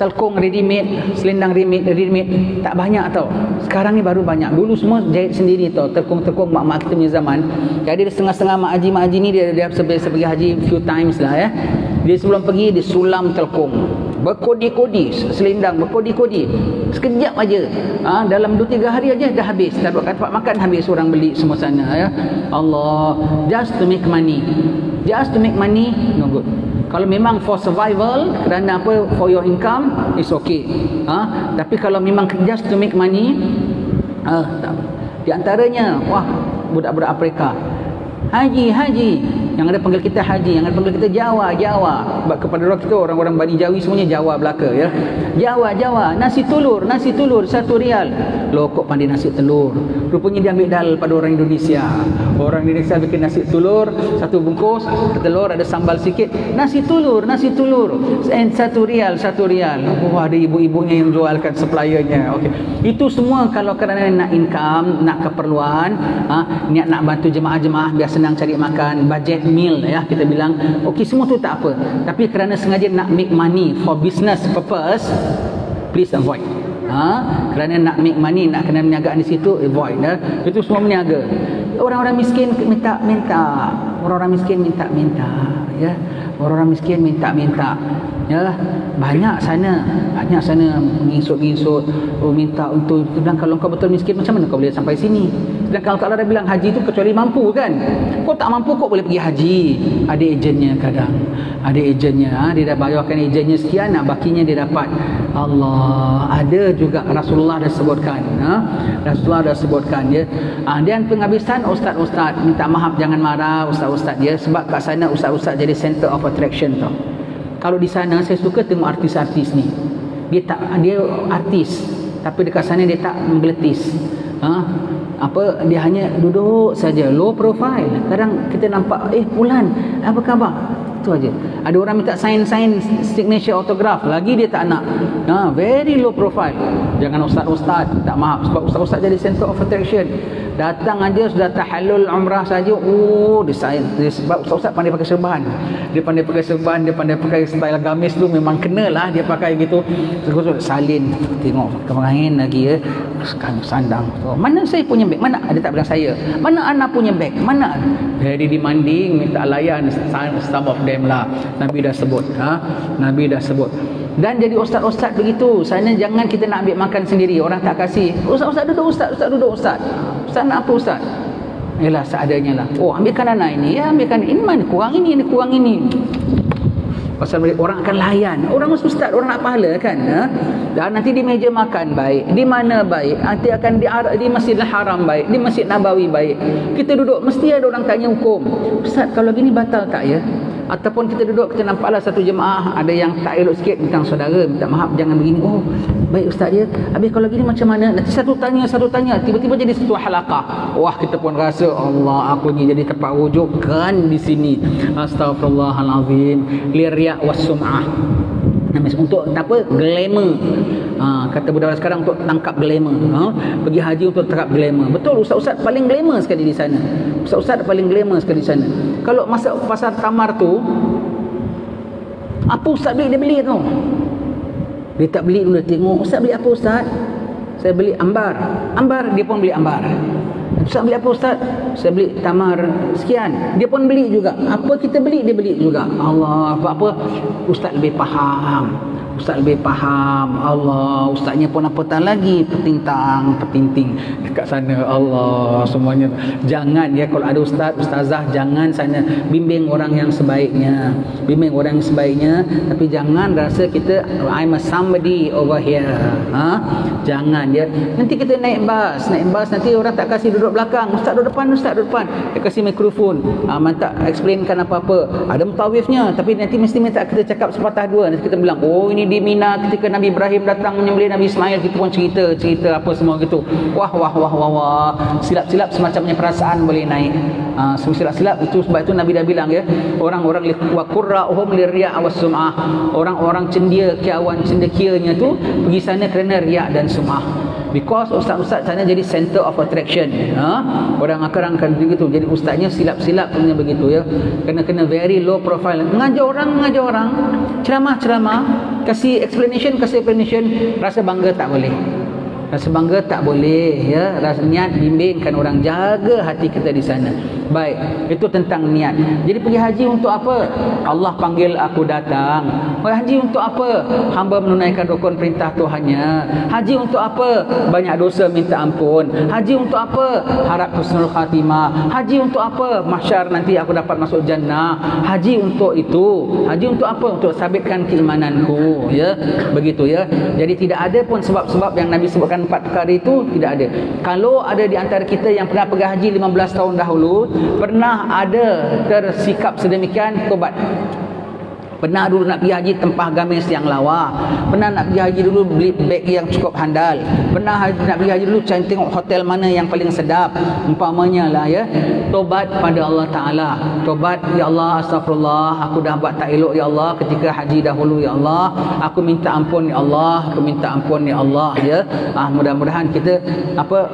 Telkung ready made, selendang ready made tak banyak tau. Sekarang ni baru banyak. Dulu semua jahit sendiri tau. Telkung mak-mak kita punya zaman. Jadi dia setengah-setengah mak haji ni dia sebagai haji few times lah ya. Dia sebelum pergi dia sulam telkung. Berkodi-kodi selendang, berkodi-kodi. Sekejap aja. Dalam 2-3 hari aja dah habis. Tak ada tempat makan habis, orang beli semua sana ya. Allah, just to make money. Just to make money no good. Kalau memang for survival, kerana apa, for your income, it's okay. Tapi kalau memang just to make money, tak. Di antaranya, budak-budak Afrika. Haji. Yang ada panggil kita haji, yang ada panggil kita Jawa. Sebab kepada orang kita, orang-orang Bani Jawi semuanya Jawa belaka ya. Jawa. Nasi telur, 1 rial. Loh, kok pandai nasi telur? Rupanya dia ambil dal pada orang Indonesia. Orang Indonesia bikin nasi telur, 1 bungkus, telur ada sambal sikit. Nasi telur. And 1 rial. Wah, ada ibu-ibunya yang jualkan suppliernya. Okey. Itu semua kalau kerana nak income, nak keperluan, niat nak bantu jemaah-jemaah biasa senang cari makan, budget meal ya, kita bilang okey, semua tu tak apa, tapi kerana sengaja nak make money for business purpose, please avoid. Kerana nak make money, nak kena berniaga di situ, avoid itu semua berniaga. Orang-orang miskin minta, orang-orang miskin minta ya, orang-orang miskin minta ya, banyak sana mengisut minta untuk. Dan kalau kau betul miskin, macam mana kau boleh sampai sini? Dan kalau Allah dah bilang haji tu kecuali mampu kan, kau tak mampu kau boleh pergi haji, ada ejennya, kadang ada ejennya, dia dah bayarkan ejennya sekian, bakinya dia dapat. Allah, ada juga Rasulullah dah sebutkan, Rasulullah dah sebutkan ya. Dan penghabisan ustaz-ustaz, minta maaf jangan marah ustaz-ustaz dia, sebab kat sana ustaz-ustaz jadi center of attraction tau. Kalau di sana saya suka tengok artis-artis ni, dia artis tapi dekat sana dia tak menggeletis, dia hanya duduk saja, low profile. Kadang kita nampak, Fulan apa khabar, tu aja. Ada orang minta sign signature autograph, lagi dia tak nak. Very low profile. Jangan ustaz-ustaz, tak maaf, sebab ustaz-ustaz jadi center of attraction. Datang aja sudah tahallul umrah saja, sebab ustaz-ustaz pandai pakai serban. Dia pandai pakai serban, dia pandai pakai style gamis tu, memang kenalah dia pakai gitu. Terus salin, tengok kemang angin lagi ya, sandang. Mana saya punya beg? Mana? Ada tak bilang saya. Mana anak punya beg? Mana? Very demanding, minta layan some of them lah. Nabi dah sebut, Nabi dah sebut. Dan jadi ustaz-ustaz begitu, sana jangan kita nak ambil makan sendiri, orang tak kasih. Ustaz duduk, ustaz duduk, ustaz nak apa ustaz? Yalah seadanya lah. Ambilkan anak ini, ambilkan ini, mana kurang ini kurang ini. Pasal orang akan layan. Orang ustaz, orang nak pahala kan. Dan nanti di meja makan baik, di mana baik, nanti akan di Masjidil Haram baik, di Masjid Nabawi baik. Kita duduk, mesti ada orang tanya hukum. Ustaz, kalau gini batal tak ya? Ataupun kita duduk, kita nampaklah satu jemaah ada yang tak elok sikit, bintang saudara, minta maaf jangan begini. Baik ustaz ya, habis kalau gini macam mana? Nanti satu tanya, tiba-tiba jadi satu halaqah. Wah, kita pun rasa Allah, aku ni jadi tempat rujukan di sini. Astaghfirullahalazim. Liriya was sum'ah. Untuk apa? Glamour. Kata budaya sekarang, untuk tangkap glamour. Pergi haji untuk tangkap glamour. Betul, ustaz-ustaz paling glamour sekali di sana. Ustaz-ustaz paling glamour sekali di sana. Kalau masuk pasar Tamar tu, apa ustaz beli, dia beli tu. Dia tak beli dulu, dia tengok, ustaz beli apa ustaz? Saya beli ambar, dia pun beli ambar. Ustaz beli apa ustaz? Saya beli tamar sekian. Dia pun beli juga. Apa kita beli, dia beli juga. Allah, apa ustaz lebih faham. Allah, ustaznya pun apatah lagi petinting dekat sana. Allah, semuanya. Jangan ya, kalau ada ustazah, jangan sana bimbing orang yang sebaiknya. Tapi jangan rasa kita I'm a somebody over here. Jangan ya. Nanti kita naik bas nanti orang tak kasih duduk belakang. Ustaz duduk depan. Dia kasih mikrofon. Tak explainkan apa-apa. Ada mutawifnya, tapi nanti mesti minta kita cakap sepatah dua. Nanti kita bilang, ini di Mina ketika Nabi Ibrahim datang menyembelih Nabi Ismail, kita pun cerita apa semua gitu. Wah. Silap-silap semacamnya perasaan boleh naik. Silap-silap itu, sebab itu Nabi dah bilang ya, orang-orang wa qurra'uhum liriya' was sum'ah. Orang-orang cendekianya tu pergi sana kerana riya' dan sum'ah. Because ustaz-ustaz sana jadi center of attraction. Orang akan begitu. Jadi ustaznya silap-silap punya begitu ya. Kena very low profile. Mengajar orang, ceramah, kasih explanation, rasa bangga tak boleh ya. Rasa niat bimbingkan orang, jaga hati kita di sana. Baik, itu tentang niat. Jadi pergi haji untuk apa? Allah panggil aku datang. Haji untuk apa? Hamba menunaikan rukun perintah Tuhannya. Haji untuk apa? Banyak dosa minta ampun. Haji untuk apa? Harap husnul khatimah. Haji untuk apa? Mahsyar nanti aku dapat masuk jannah. Haji untuk itu. Haji untuk apa? Untuk sabitkan keimananku ya. Begitu ya. Jadi tidak ada pun sebab-sebab yang Nabi sebutkan 4 perkara itu, tidak ada. Kalau ada di antara kita yang pernah pergi haji 15 tahun dahulu, pernah ada tersikap sedemikian, tobat. Pernah dulu nak pergi haji tempah gamis yang lawa. Pernah nak pergi haji dulu beli beg yang cukup handal. Pernah nak pergi haji dulu cari tengok hotel mana yang paling sedap. Umpamanya lah ya. Tobat pada Allah Ta'ala. Tobat, ya Allah, astagfirullah, aku dah buat tak elok ya Allah ketika haji dahulu ya Allah. Aku minta ampun ya Allah. Aku minta ampun ya Allah ya. Mudah-mudahan kita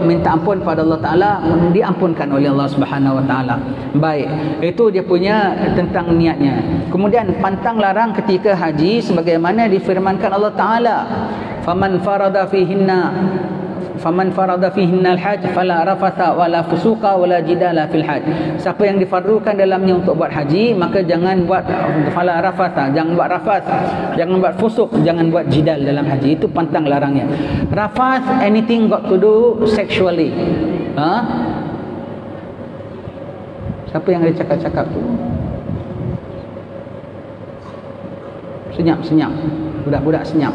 minta ampun pada Allah Ta'ala, diampunkan oleh Allah Subhanahu Wa Ta'ala. Baik, itu dia punya tentang niatnya. Kemudian pantang larang ketika haji sebagaimana difirmankan Allah Ta'ala, faman farada fihinna al-hajj fala rafatha wala fusuqa wala jidala fil hajj. Siapa yang difardukan dalamnya untuk buat haji, maka jangan buat fala rafatha, jangan buat rafat, jangan buat fusuk, jangan buat jidal dalam haji. Itu pantang larangnya. Rafat, anything got to do sexually. Siapa yang ada cakap-cakap tu? Senyap. Budak-budak senyap.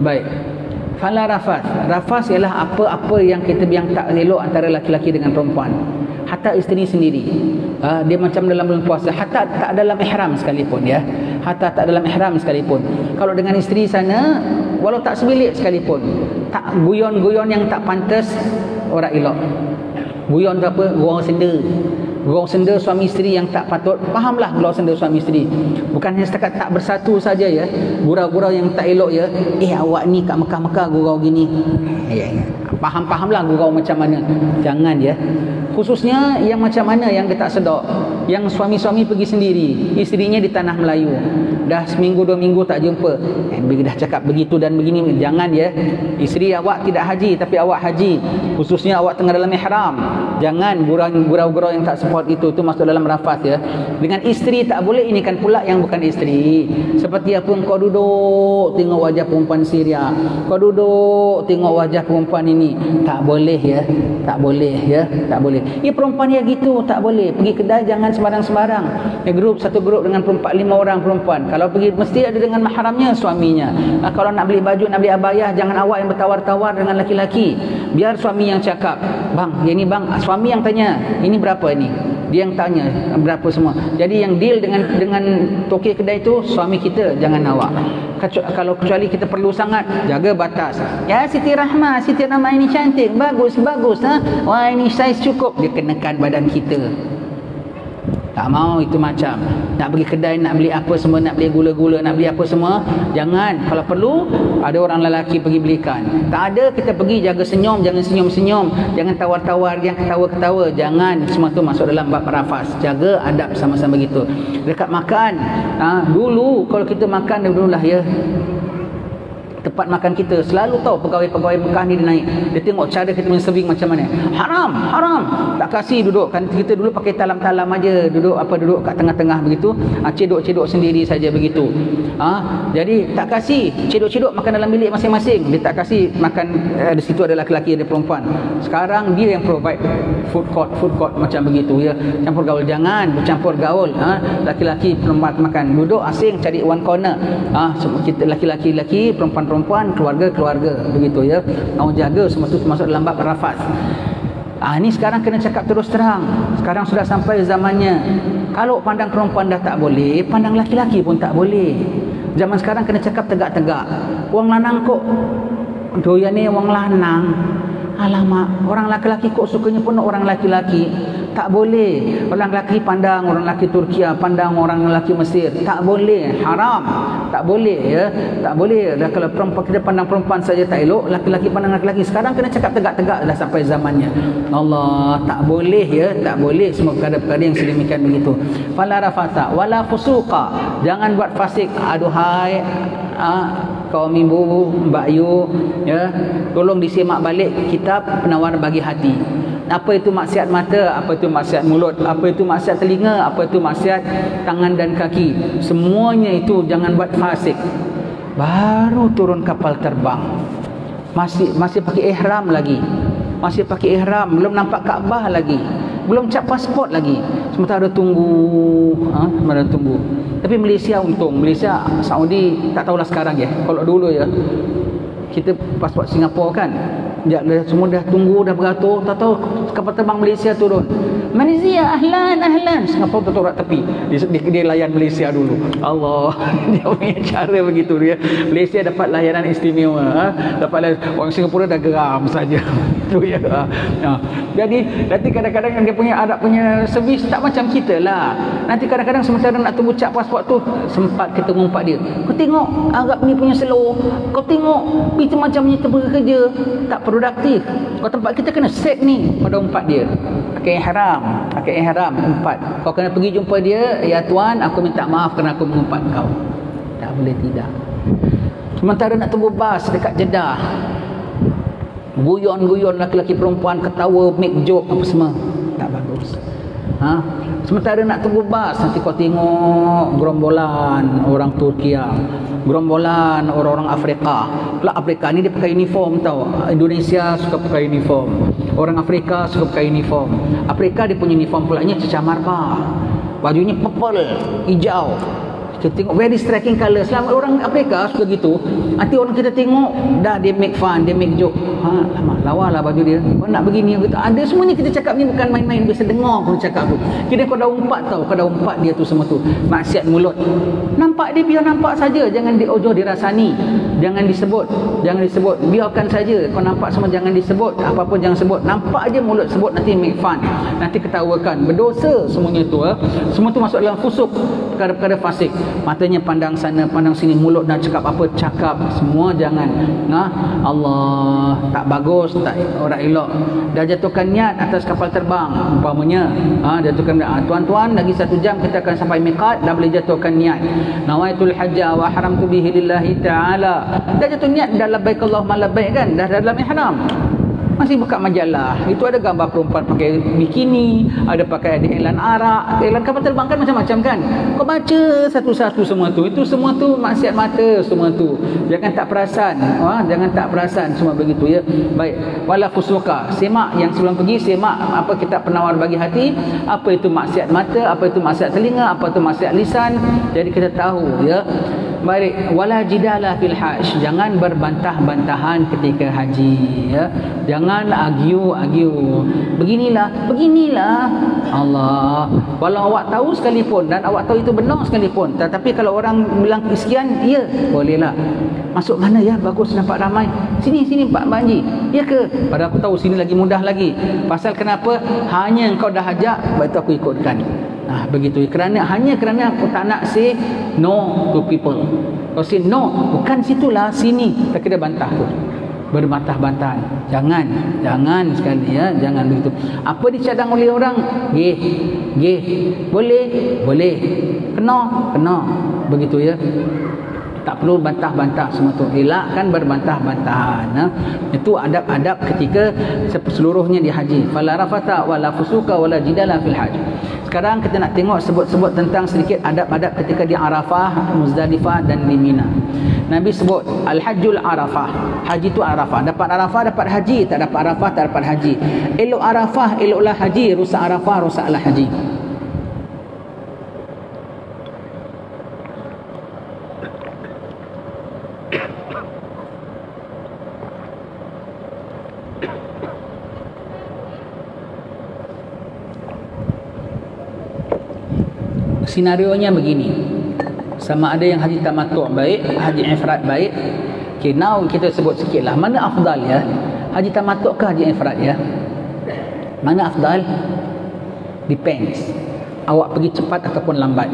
Baik. Fala rafas. Rafas ialah apa-apa yang tak elok antara laki-laki dengan perempuan. Hatta isteri sendiri. Dia macam dalam bulan puasa. Hatta tak dalam ihram sekalipun ya. Hatta tak dalam ihram sekalipun. Kalau dengan isteri sana, walau tak sebilik sekalipun, tak guyon-guyon yang tak pantas, orang elok. Guyon tu apa? Gurau senda suami isteri yang tak patut. Fahamlah gurau senda suami isteri. Bukan hanya setakat tak bersatu saja ya. Gurau-gurau yang tak elok ya. Awak ni kat Mekah-Mekah gurau gini. Faham-fahamlah gurau macam mana. Jangan ya. Khususnya yang macam mana yang dia tak sedap. Yang suami-suami pergi sendiri, isterinya di tanah Melayu. Dah seminggu 2 minggu tak jumpa. Dah cakap begitu dan begini. Jangan ya. Isteri awak tidak haji tapi awak haji. Khususnya awak tengah dalam ihram. Jangan gurau-gurau yang tak support itu masuk dalam rafat ya. Dengan isteri tak boleh, ini kan pula yang bukan isteri. Seperti apa kau duduk tengok wajah perempuan Syria, kau duduk tengok wajah perempuan ini, tak boleh ya. Tak boleh ya. Tak boleh. Perempuan ya gitu, tak boleh. Pergi kedai jangan sembarang-sembarang. Satu grup dengan 5 orang perempuan. Kalau pergi mesti ada dengan mahramnya, suaminya. Kalau nak beli baju, nak beli abayah, jangan awak yang bertawar-tawar dengan laki-laki. Biar suami yang cakap, bang, ini bang, suami yang tanya, ini berapa ini? Dia yang tanya berapa semua. Jadi yang deal dengan tokek kedai itu suami kita, jangan awak. Kalau kecuali kita perlu sangat, jaga batas. Ya Siti Rahmah ini cantik, bagus wah ini saiz cukup. Dia kenakan badan kita. Tak mau itu macam. Nak pergi kedai, nak beli apa semua, nak beli gula-gula, nak beli apa semua, jangan. Kalau perlu, ada orang lelaki pergi belikan. Tak ada, kita pergi jaga senyum, jangan senyum-senyum, jangan tawar-tawar, jangan ketawa-ketawa, jangan. Semua tu masuk dalam bab rafas. Jaga adab sama-sama gitu. Dekat makan, dulu kalau kita makan dululah ya, tempat makan kita selalu tahu pegawai-pegawai Mekah ni dia naik, dia tengok cara kita punya serving macam mana. Haram tak kasih duduk kan. Kita dulu pakai talam-talam aja, duduk kat tengah-tengah begitu, cedok-cedok sendiri saja begitu. Jadi tak kasih cedok-cedok makan dalam bilik masing-masing. Dia tak kasih makan di situ ada lelaki ada perempuan. Sekarang dia yang provide food court macam begitu ya. Campur gaul, jangan bercampur gaul. Laki-laki perempuan makan, duduk asing cari one corner. Kita laki-laki, perempuan, keluarga begitu ya. Mau jaga semua tu masuk dalam bab rafat. Ni sekarang kena cakap terus terang. Sekarang sudah sampai zamannya. Kalau pandang perempuan dah tak boleh, pandang laki-laki pun tak boleh. Zaman sekarang kena cakap tegak-tegak. Wang lanang kok doyan ni wang lanang. Alamak, orang laki-laki kok sukanya pun orang laki-laki. Tak boleh. Orang lelaki pandang orang lelaki Turkia, pandang orang lelaki Mesir. Tak boleh. Haram. Tak boleh ya. Tak boleh. Dan kalau perempuan kita pandang perempuan saja tak elok, laki-laki pandang laki-laki. Sekarang kena cakap tegak-tegak dah sampai zamannya. Allah, tak boleh ya. Tak boleh semua perkara-perkara yang sedemikian begitu. Fala rafata wala fusuqa. Jangan buat fasik. Aduhai kaum ibu, Mbak Yu ya, tolong disimak balik kitab Penawar Bagi Hati. Apa itu maksiat mata, apa itu maksiat mulut, apa itu maksiat telinga, apa itu maksiat tangan dan kaki. Semuanya itu jangan buat fasik. Baru turun kapal terbang, masih pakai ihram lagi. Masih pakai ihram, belum nampak Kaabah lagi, belum cap pasport lagi. Sementara tunggu, tunggu. Tapi Malaysia untung, Malaysia, Saudi tak tahulah sekarang ya. Kalau dulu ya, kita pasport Singapura kan, Semua dah tunggu, dah beratur, tak tahu kapal terbang Malaysia turun. Malaysia, ahlan, ahlan. Singapura tertorak tepi. Dia layan Malaysia dulu. Allah, dia punya cara begitu dia. Malaysia dapat layanan istimewa. Dapat layanan. Orang Singapura dah geram saja. Itu ya. Jadi nanti kadang-kadang dia punya Arab punya servis tak macam kita lah. Nanti kadang-kadang sementara nak tunggu cap pasport tu, sempat kita ngumpat dia. Kau tengok Arab ni punya slow. Kau tengok itu macam ni bekerja tak produktif. Kau tempat kita kena set ni pada umpat dia. Pakai ihram umpat. Kau kena pergi jumpa dia, ya tuan, aku minta maaf kerana aku mengumpat kau. Tak boleh tidak. Sementara nak tunggu bas dekat Jeddah, guyon-guyon laki-laki perempuan ketawa, make joke apa semua, tak bagus. Sementara nak tunggu bas, nanti kau tengok gerombolan orang Turkiya, gerombolan orang-orang Afrika. Pula Afrika ni dia pakai uniform tau. Indonesia suka pakai uniform, orang Afrika suka pakai uniform. Afrika dia punya uniform pulanya cecah marba, bajunya purple, hijau. Kita tengok very striking colour. Selama orang Afrika suka gitu. Nanti orang kita tengok dah dia make fun, dia make joke. Lama lawa lah baju dia. Kau nak begini gitu. Ada semuanya kita cakap ni bukan main-main. Biasa dengar kau cakap tu. Kira kau dah umpat tau. Kau dah umpat dia tu semua tu. Maksiat mulut. Nampak dia biar nampak saja. Jangan diojoh dirasani. Jangan disebut. Jangan disebut. Biarkan saja. Kau nampak semua jangan disebut. Apa-apa jangan sebut. Nampak aja mulut sebut nanti make fun. Nanti ketawakan. Berdosa semuanya tu. Semua tu masuk dalam fusuk. Perkara-perkara fasik. Matanya pandang sana, pandang sini, mulut nak cakap apa, cakap. Semua jangan. Allah, tak bagus, tak orang elok. Dah jatuhkan niat atas kapal terbang umpamanya, jatuhkan tuan-tuan lagi 1 jam kita akan sampai miqat, dah boleh jatuhkan niat. Nawaitul hajja wa haramtu bihi lillahi ta'ala. Dah jatuh niat, dah labbaik Allahumma labbaik kan, dah dalam ihram. Masih buka majalah, itu ada gambar perempuan pakai bikini, ada pakai ada iklan arak, iklan kapal terbang kan macam-macam kan. Kau baca satu-satu semua tu. Itu semua tu maksiat mata semua tu. Jangan tak perasan. Jangan tak perasan semua begitu ya. Baik. Wala fusuka. Semak yang sebelum pergi, semak apa kitab penawar bagi hati, apa itu maksiat mata, apa itu maksiat telinga, apa itu maksiat lisan. Jadi kita tahu ya. Baik, wala jidala fil hajj. Jangan berbantah-bantahan ketika haji ya. Jangan argue. Beginilah Allah. Walau awak tahu sekalipun dan awak tahu itu benar sekalipun, tetapi kalau orang bilang sekian, ya, bolehlah. Masuk mana ya? Bagus nampak ramai. Sini Pak Haji. Ya ke? Padahal aku tahu sini lagi mudah lagi. Pasal kenapa? Hanya engkau dah ajak, baik aku ikutkan. Begitu. Hanya kerana aku tak nak say no to people. Kau say no, bukan situlah, sini. Tak kena bantah tu. Berbantah-bantahan. Jangan sekali ya, jangan begitu. Apa dicadang oleh orang? Boleh. Kena. Begitu ya. Tak perlu bantah-bantah semua tu. Elakkan berbantah-bantahan. Itu adab-adab ketika seluruhnya di haji. Fala rafata wala fusuka wala jidala fil hajj. Sekarang kita nak tengok sebut tentang sedikit adab-adab ketika di Arafah, Muzdalifah dan di Mina. Nabi sebut al-hajjul Arafah. Haji itu Arafah. Dapat Arafah, dapat haji. Tak dapat Arafah, tak dapat haji. Elok Arafah, eloklah haji. Rusak Arafah, rusaklah haji. Senarionya begini. Sama ada yang haji tamattu' baik, haji ifrad baik. Okay, now kita sebut sikit lah. Mana afdal ya? Haji tamattu' ke haji ifrad ya? Mana afdal? Depends. Awak pergi cepat ataupun lambat.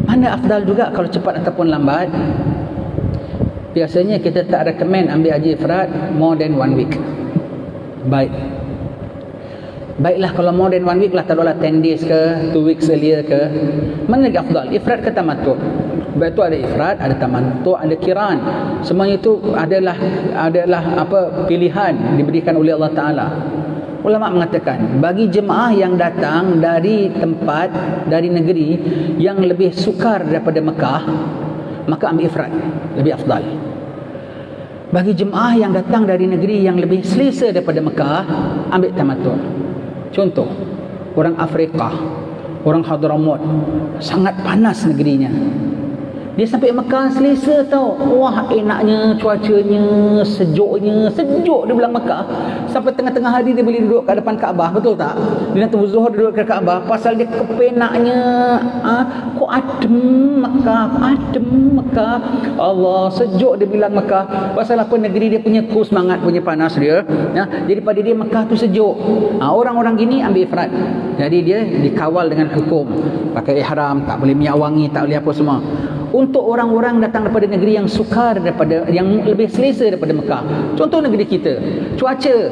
Mana afdal juga kalau cepat ataupun lambat? Biasanya kita tak recommend ambil haji ifrad more than 1 week. Baiklah kalau more than 1 week lah, taruhlah 10 days ke 2 weeks earlier ke. Mana lagi afdal? Ifrad ke tamattu'? Baik tu ada ifrad, ada tamattu', ada qiran. Semuanya itu adalah apa pilihan diberikan oleh Allah Taala. Ulama mengatakan bagi jemaah yang datang dari tempat, dari negeri yang lebih sukar daripada Mekah, maka ambil ifrad, lebih afdal. Bagi jemaah yang datang dari negeri yang lebih selesa daripada Mekah, ambil tamattu'. Contoh, orang Afrika, orang Hadramaut, sangat panas negerinya. Dia sampai Mekah selesa tau. Wah, enaknya, cuacanya, sejuk dia bilang Mekah. Sampai tengah-tengah hari dia boleh duduk kat depan Kaabah, betul tak? Dia nak tunggu Zuhur duduk kat Kaabah pasal dia kepenaknya. Kok adem Mekah. Allah, sejuk dia bilang Mekah. Pasal apa? Negeri dia punya cool semangat, punya panas dia. Jadi pada dia Mekah tu sejuk. Orang-orang gini ambil ifrat. Jadi dia dikawal dengan hukum. Pakai ihram, tak boleh minyak wangi, tak boleh apa semua. Untuk orang-orang datang daripada negeri yang sukar, daripada yang lebih selesa daripada Mekah. Contoh negeri kita, cuaca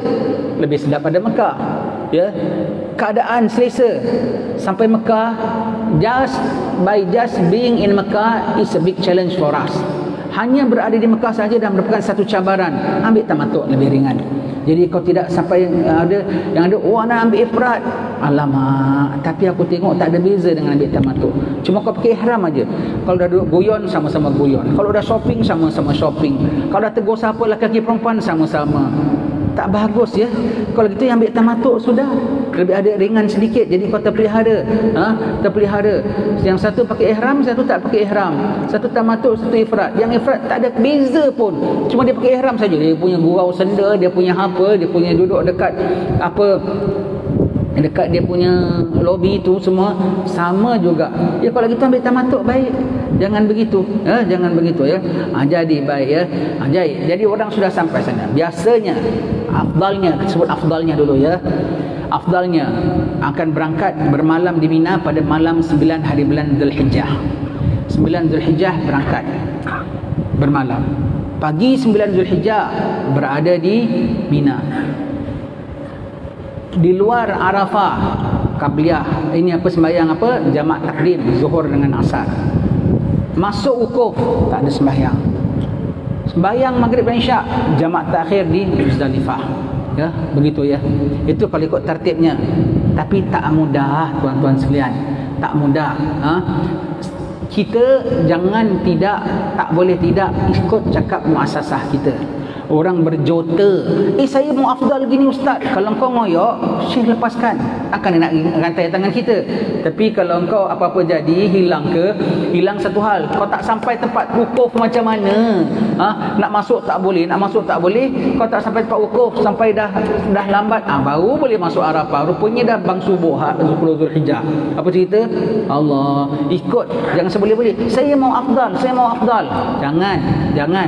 lebih sedap pada Mekah, ya, keadaan selesa. Sampai Mekah, just being in Mekah is a big challenge for us. Hanya berada di Mekah saja dah merupakan satu cabaran. Ambil tamattu' lebih ringan. Jadi kau tidak sampai ada yang ada nak ambil ifrat. Alamak, tapi aku tengok tak ada beza dengan ambil tamattu'. Cuma kau pakai ihram aja. Kalau dah duduk guyon, sama-sama guyon. Kalau dah shopping, sama-sama shopping. Kalau dah tegur siapa lelaki perempuan, sama-sama. Tak bagus ya. Kalau gitu yang ambil tamattu' sudah lebih ada ringan sedikit. Jadi kau terpelihara. Terpelihara. Yang satu pakai ihram, satu tak pakai ihram. Satu tamattu', satu ifrat. Yang ifrat tak ada beza pun. Cuma dia pakai ihram saja. Dia punya gurau senda, dia punya apa, dia punya duduk dekat dekat dia punya lobi tu semua sama juga. Ya, kalau gitu ambil tamattu' baik. Jangan begitu. Jangan begitu ya. Jadi baik ya. Jadi orang sudah sampai sana. Biasanya afdalnya, sebut afdalnya dulu ya. Afdalnya akan berangkat bermalam di Mina pada malam 9 hari bulan Zulhijjah. 9 Zulhijjah berangkat bermalam. Pagi 9 Zulhijjah berada di Mina. Di luar Arafah qabliyah, ini apa, sembahyang apa, jamak takdim Zuhur dengan Asar. Masuk wukuf tak ada sembahyang. Sembahyang Maghrib dan Isyak jamak takhir di Muzdalifah. Ya, begitu ya. Itu kalau ikut tertibnya. Tapi tak mudah tuan-tuan sekalian. Tak mudah. Kita jangan tak boleh tidak ikut cakap muasasah kita. Orang berjota, saya mau afdal gini ustaz. Kalau kau ngoyok, Syekh lepaskan. Akan dia nak rantai tangan kita. Tapi kalau kau apa-apa jadi, hilang satu hal. Kau tak sampai tempat wukuf macam mana? Nak masuk tak boleh, Kau tak sampai tempat wukuf, sampai dah lambat, baru boleh masuk Arafah. Rupanya dah bang subuh 10 Zulhijjah. Apa cerita? Allah, ikut. Jangan seboleh-boleh. Saya mau afdal. Jangan.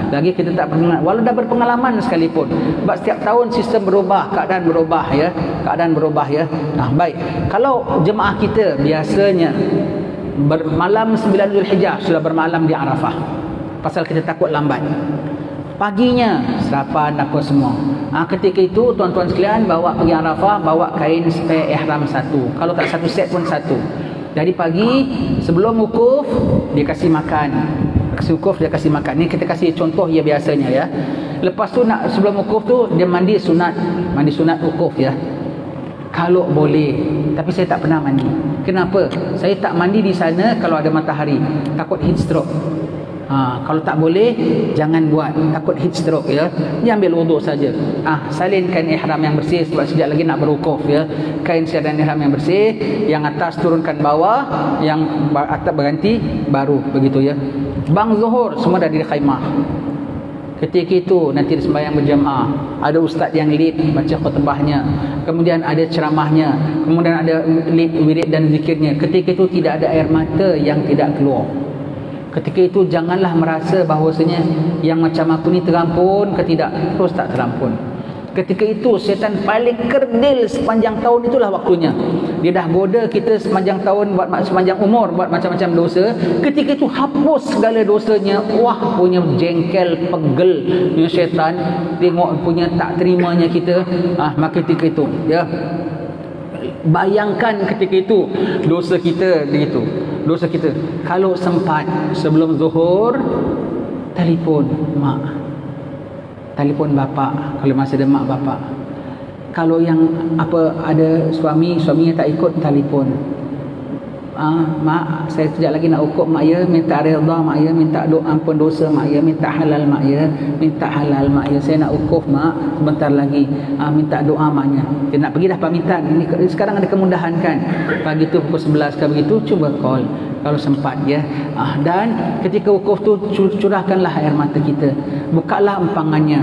Lagi kita tak pernah, walau dah berpengalaman sekalipun. Sebab setiap tahun sistem berubah, keadaan berubah ya. Baik. Kalau jemaah kita biasanya bermalam 9 Zulhijjah sudah bermalam di Arafah. Pasal kita takut lambat. Paginya sarapan apa semua. Ketika itu tuan-tuan sekalian bawa pergi Arafah, bawa kain spare ihram satu. Kalau tak satu set pun satu. Jadi pagi sebelum wukuf dia kasih makan. Wukuf dia kasih makan. Ni kita kasih contoh ya biasanya ya. Lepas tu nak sebelum wukuf tu dia mandi sunat wukuf ya. Kalau boleh. Tapi saya tak pernah mandi. Kenapa? Saya tak mandi di sana kalau ada matahari. Takut heat stroke. Kalau tak boleh jangan buat, takut heat stroke ya. Dia ambil wuduk saja. Salin kain ihram yang bersih sebab sekejap lagi nak berwukuf ya. Kain siadan ihram yang bersih, yang atas turunkan bawah, yang atas berganti baru, begitu ya. Bang Zuhur semua dah di khaimah. Ketika itu nanti sembahyang berjamaah, ada ustaz yang lead baca khutbahnya, kemudian ada ceramahnya, kemudian ada lead wirid dan zikirnya. Ketika itu tidak ada air mata yang tidak keluar. Ketika itu janganlah merasa bahawasanya yang macam aku ni terampun ke tidak. Terus tak terampun. Ketika itu syaitan paling kerdil sepanjang tahun, itulah waktunya. Dia dah goda kita sepanjang tahun, sepanjang umur buat macam-macam dosa. Ketika itu hapus segala dosanya. Wah, punya jengkel, pegel punya syaitan. Tengok punya tak terimanya kita. Maka ketika itu ya, bayangkan ketika itu dosa kita begitu. Dosa kita. Kalau sempat sebelum Zuhur, telefon mak, telefon bapa kalau masih ada mak bapak. Kalau yang ada suaminya tak ikut, telefon. Mak, saya sekejap lagi nak ukur mak ya, minta redha mak ya, minta ampun dosa mak ya, minta halal mak ya, saya nak ukur mak sebentar lagi, minta doa maknya. Dia nak pergi dah pamitan. Ini sekarang ada kemudahan kan. Pagi tu pukul 11 ke begitu, cuba call. kalau sempat ya. Dan ketika wukuf tu curahkanlah air mata kita, bukalah empangannya,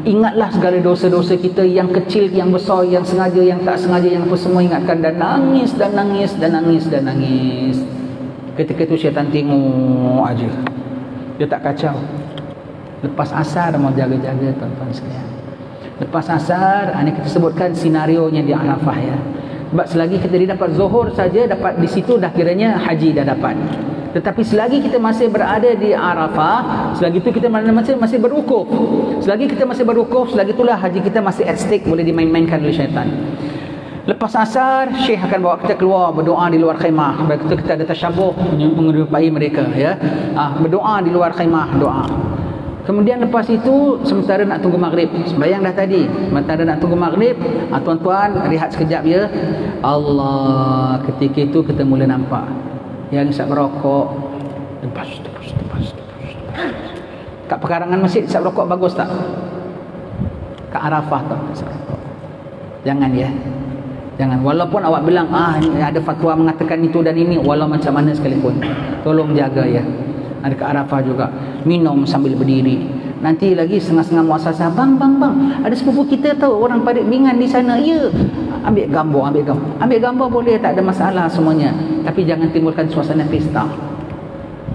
ingatlah segala dosa-dosa kita, yang kecil, yang besar, yang sengaja, yang tak sengaja, yang apa semua ingatkan, dan nangis dan nangis dan nangis dan nangis. Ketika itu syaitan tengok aja, dia tak kacau. Lepas asar mau jaga-jaga tuan-tuan sekalian. Lepas asar, ini kita sebutkan senarionya di Arafah ya. Sebab selagi kita dapat zuhur saja, dapat di situ dah kiranya haji dah dapat. Tetapi selagi kita masih berada di Arafah, selagi itu kita masih berwukuf. Selagi kita masih berwukuf, selagi itulah haji kita masih at stake, boleh dimain-mainkan oleh syaitan. Lepas asar, Syekh akan bawa kita keluar berdoa di luar khemah. Baik kita ada tasyabuh menyerupai mereka ya. Berdoa di luar khemah, doa. Kemudian lepas itu, sementara nak tunggu maghrib, sembahyang dah tadi, sementara nak tunggu maghrib, tuan-tuan rehat sekejap ya. Allah, ketika itu kita mula nampak yang isap rokok, lepas. Kat pekarangan masjid isap rokok bagus tak? Kat Arafah tak isap rokok? Jangan ya. Jangan, walaupun awak bilang ada fatwa mengatakan itu dan ini, walau macam mana sekalipun, tolong jaga ya. Ada ke Arafah juga, minum sambil berdiri. Nanti lagi setengah-setengah muasasah, bang, ada sepupu kita tahu orang Parit Bingan di sana. Ya, ambil gambar boleh, tak ada masalah semuanya, tapi jangan timbulkan suasana pesta.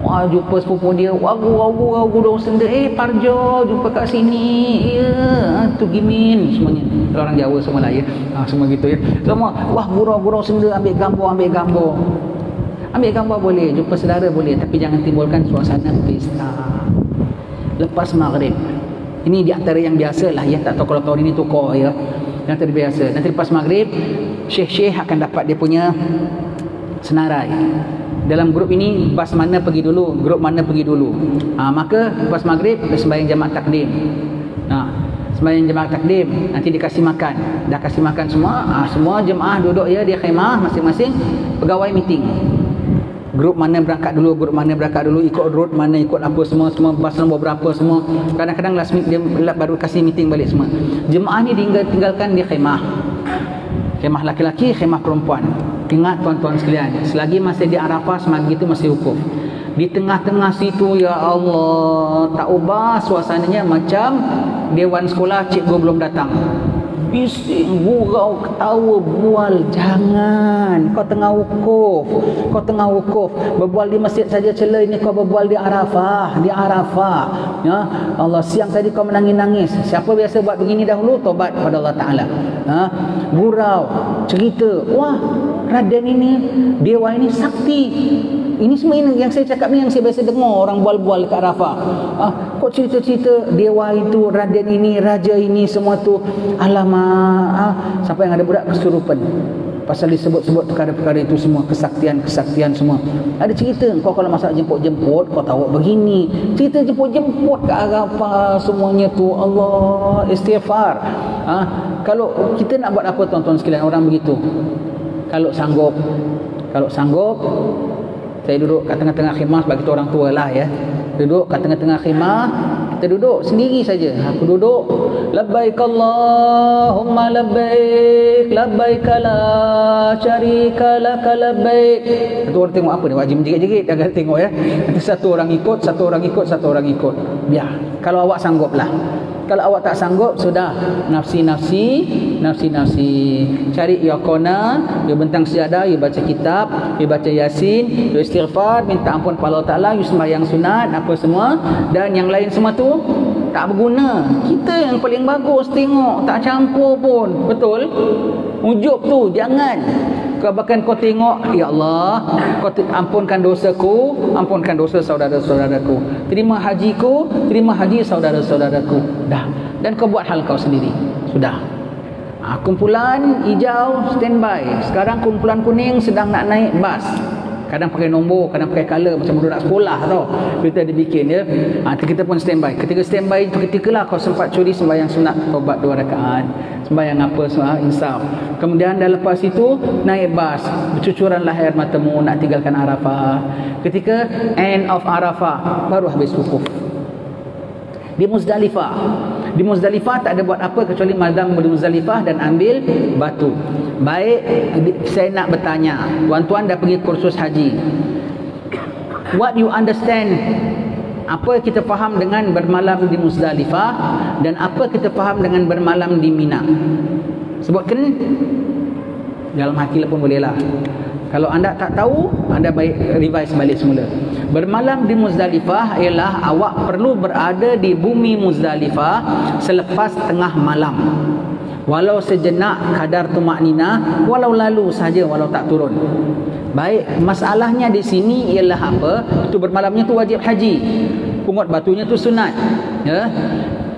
Wah, jumpa sepupu dia, wagu dong senda, Parjo jumpa kat sini, ya, tu Gimin semuanya. Orang Jawa semua lah ya, semua gitu ya. Semua, wah gurau senda, ambil gambar. Ambil gambar boleh, jumpa saudara boleh, tapi jangan timbulkan suasana pesta. Lepas maghrib, ini di antara yang biasa lah ya, tak tahu kalau tahun ini tukar ya, yang terbiasa. Nanti lepas maghrib, syekh-syekh akan dapat dia punya senarai. Dalam grup ini, bas mana pergi dulu, grup mana pergi dulu. Maka lepas maghrib, sembahyang jemaah takdim. Sembahyang jemaah takdim, nanti dikasih makan. Dah kasih makan semua, semua jemaah duduk ya di khemah masing-masing, pegawai meeting. Grup mana berangkat dulu, ikut route mana, ikut apa semua bas nombor berapa semua. Kadang-kadang last minute dia baru kasih meeting balik semua. Jemaah ni tinggalkan di khemah. Khemah laki-laki, khemah perempuan. Ingat tuan-tuan sekalian, selagi masih di Arafah, semagi itu masih wukuf. Di tengah-tengah situ, ya Allah, tak ubah suasananya macam dewan sekolah cikgu belum datang. Bising, gurau, ketawa, bual. Jangan, kau tengah wukuf, berbual di masjid saja celah, ini kau berbual di Arafah. Ya Allah, siang tadi kau menangis-nangis. Siapa biasa buat begini dahulu, tobat kepada Allah Ta'ala. Gurau, cerita, wah Raden ini, dewa ini sakti. Ini semua yang saya cakap ni yang saya biasa dengar orang bual-bual dekat Arafah. Kok cerita-cerita dewa itu, Raden ini, raja ini, semua tu. Alamak, sampai yang ada budak kesurupan pasal disebut-sebut perkara-perkara itu semua, kesaktian semua. Ada cerita, kau kalau masalah jemput-jemput, kau tahu begini. Cerita jemput-jemput ke Arafah semuanya tu. Allah, istighfar. Kalau kita nak buat apa tuan-tuan sekalian, orang begitu. Kalau sanggup, saya duduk kat tengah-tengah khemah, sebab kita orang tua lah ya. Duduk kat tengah-tengah khemah, kita duduk sendiri saja. Aku duduk, labbaik Allahumma labbaik, labbaik la syarika laka labbaik. Satu orang tengok apa ni, wajib menjerit-jerit, jangan tengok ya. Nanti satu orang ikut. Biar, kalau awak sanggup lah. Kalau awak tak sanggup, sudah nafsi. Cari yakona, you bentang sejadah, you baca kitab, you baca yasin, you istighfar, minta ampun kepada Allah Ta'ala, you sembahyang sunat, apa semua. Dan yang lain semua tu tak berguna. Kita yang paling bagus tengok, tak campur pun. Betul? Ujub tu, jangan. Bahkan kau tengok, ya Allah, kau ampunkan dosaku, ampunkan dosa saudara-saudaraku. Terima hajiku, terima haji saudara-saudaraku. Dah. Dan kau buat hal kau sendiri. Sudah. Kumpulan hijau standby. Sekarang kumpulan kuning sedang nak naik bas. Kadang pakai nombor, kadang pakai color, macam budak sekolah tau. Kita dibikin ya. Kita pun standby. Ketika standby itu ketikalah kau sempat curi sembahyang sunat, taubat 2 rakaat. Sembahyang apa semua, insaf. Kemudian dah lepas itu naik bas, bercucuranlah air matamu nak tinggalkan Arafah. Ketika end of Arafah, baru habis wukuf. Di Muzdalifah tak ada buat apa kecuali mazam di Muzdalifah dan ambil batu. Baik, saya nak bertanya, tuan-tuan dah pergi kursus haji. what you understand, apa kita faham dengan bermalam di Muzdalifah dan apa kita faham dengan bermalam di Mina. Sebutkan dalam hati pun bolehlah. Kalau anda tak tahu, anda baik revise balik semula. Bermalam di Muzdalifah ialah awak perlu berada di bumi Muzdalifah selepas tengah malam, walau sejenak kadar tumaknina, walau lalu saja, walau tak turun. Baik, masalahnya di sini ialah apa? Itu bermalamnya tu wajib haji, pungut batunya tu sunat, ya.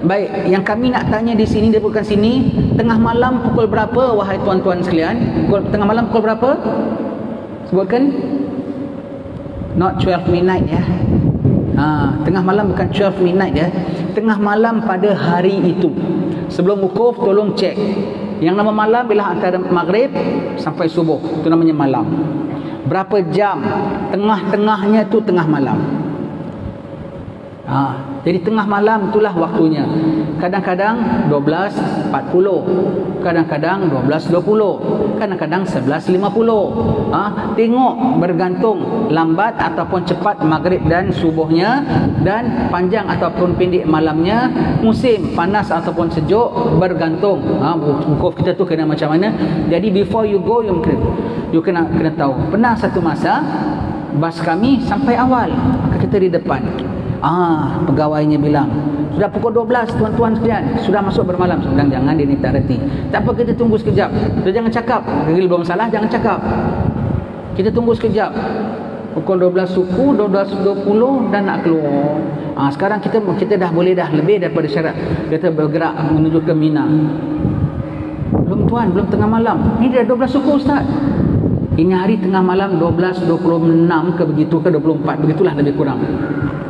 Baik, yang kami nak tanya di sini, dia bukan sini, tengah malam pukul berapa wahai tuan-tuan sekalian? Tengah malam pukul berapa? Sebutkan. Not 12 midnight ya. Tengah malam bukan 12 midnight ya. Tengah malam pada hari itu. Sebelum wukuf tolong cek. Yang nama malam bila antara maghrib sampai subuh, itu namanya malam. Berapa jam? Tengah-tengahnya tu tengah malam. Jadi tengah malam itulah waktunya. Kadang-kadang 12.40, kadang-kadang 12.20, kadang-kadang 11.50. Tengok bergantung lambat ataupun cepat maghrib dan subuhnya, dan panjang ataupun pendek malamnya, musim panas ataupun sejuk, bergantung. Wukuf kita tu kena macam mana. Jadi before you go, you kena tahu. Pernah satu masa bas kami sampai awal, maka kita di depan. Pegawainya bilang, sudah pukul 12 tuan-tuan sekalian, sudah masuk bermalam. Saya bilang, jangan, dia ni tak reti. Tak apa, kita tunggu sekejap. Dia jangan cakap, belum salah, jangan cakap. Kita tunggu sekejap. Pukul 12 suku, 12.20 dan nak keluar. Sekarang kita dah boleh dah lebih daripada syarat. Kita bergerak menuju ke Mina. Belum tuan, belum tengah malam. Ini dah 12 suku Ustaz. Ini hari tengah malam 12.26 ke begitu ke 24, begitulah lebih kurang.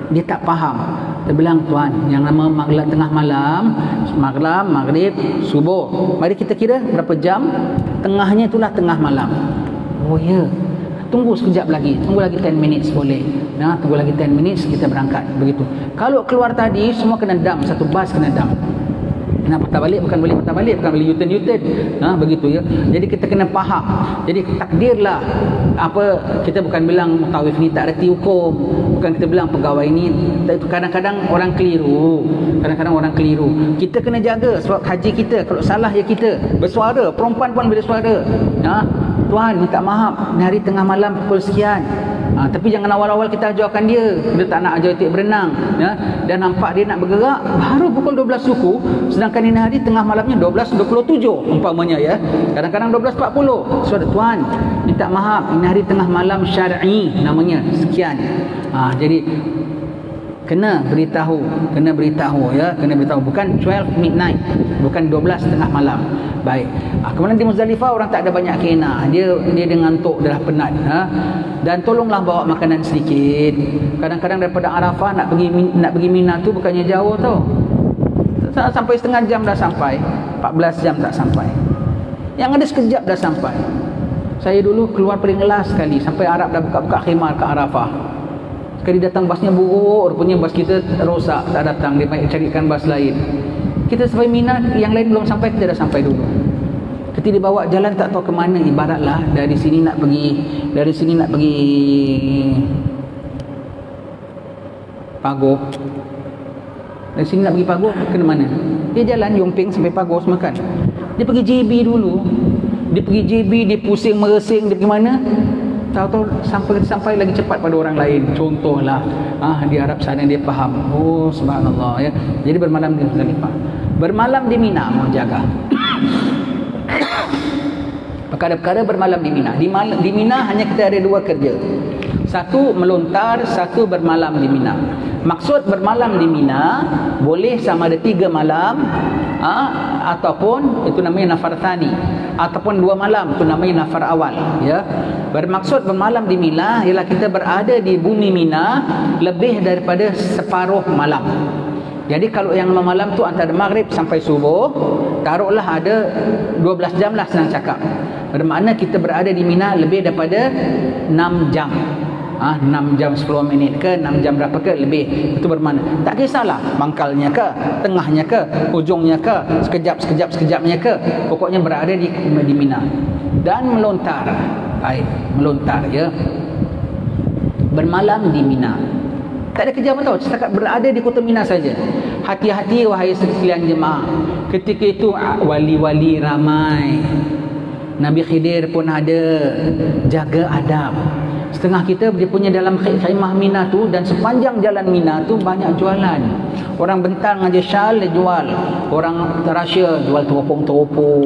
Dia tak faham. Dia bilang, tuan, yang nama tengah malam, maghrib, subuh. Mari kita kira berapa jam. Tengahnya itulah tengah malam. Oh ya, tunggu sekejap lagi. Tunggu lagi 10 minutes boleh. Tunggu lagi 10 minutes, kita berangkat. Begitu. Kalau keluar tadi, semua kena dam. Satu bas kena dam. Nak patah balik, bukan boleh patah balik, bukan boleh U-turn. Begitu ya. Jadi kita kena faham. Jadi takdirlah, kita bukan bilang mutawif ni tak reti hukum, bukan kita bilang pegawai ni. Kadang-kadang orang keliru. Kita kena jaga sebab haji kita, kalau salah ya kita bersuara. Perempuan pun bersuara. Tuan, minta maaf, ni hari tengah malam pukul sekian. Tapi jangan awal-awal kita ajarkan dia tak nak ajar itik berenang, ya. Dan nampak dia nak bergerak baru pukul 12 suku, sedangkan ini hari tengah malamnya 12.27 umpamanya, ya. Kadang-kadang 12.40. So tuan, minta maaf, ini hari tengah malam syar'i namanya sekian. Jadi kena beritahu ya, bukan 12 midnight, bukan 12 tengah malam. Baik. Kemudian di Muzdalifah orang tak ada banyak kena. Dia ngantuk, dah penat. Dan tolonglah bawa makanan sedikit. Kadang-kadang daripada Arafah nak pergi Mina tu bukannya jauh tau. Sampai setengah jam dah sampai. 14 jam tak sampai. Yang ada sekejap dah sampai. Saya dulu keluar paling last sekali, sampai Arab dah buka-buka khemar ke Arafah. Sekali datang basnya buruk, rupanya bas kita rosak, tak datang. Dia baik carikan bas lain. Kita sampai Mina, yang lain belum sampai, kita dah sampai dulu. Ketika dibawa jalan tak tahu ke mana, ibaratlah dari sini nak pergi Pagoh. Dari sini nak pergi Pagoh, kena mana? Dia jalan Yomping sampai Pagoh makan. Dia pergi JB dulu. Dia pusing meresing, dia pergi mana? Tahu-tahu sampai lagi cepat pada orang lain. Contohlah di Arab sana dia faham. Oh subhanallah, ya. Jadi bermalam di Muzdalifah, bermalam di Mina, mau jaga perkara-perkara bermalam di Mina. Di Mina hanya kita ada dua kerja. Satu melontar, satu bermalam di Mina. Maksud bermalam di Mina boleh sama ada 3 malam, ataupun itu namanya nafar thani, ataupun 2 malam, itu namanya nafar awal, ya. Bermaksud bermalam di Mina ialah kita berada di bumi Mina lebih daripada separuh malam. Jadi kalau yang malam tu antara maghrib sampai subuh, taruhlah ada 12 jam lah, senang cakap. Bermakna kita berada di Mina lebih daripada 6 jam. 6 jam 10 minit ke, 6 jam berapa ke lebih. Itu bermakna tak kisahlah mangkalnya ke, tengahnya ke, ujungnya ke, sekejapnya ke, pokoknya berada di Mina. Dan melontar. Baik, melontar, ya. bermalam di Mina. Tak ada kerja apa tahu, setakat berada di kota Mina saja. Hati-hati wahai sekalian jemaah. Ketika itu wali-wali ramai. Nabi Khidir pun ada, jaga adab. Setengah kita dia punya dalam khemah Mina tu, dan sepanjang jalan Mina tu banyak jualan. Orang Bentang aja syal dia jual. Orang Russia jual teropong-teropong.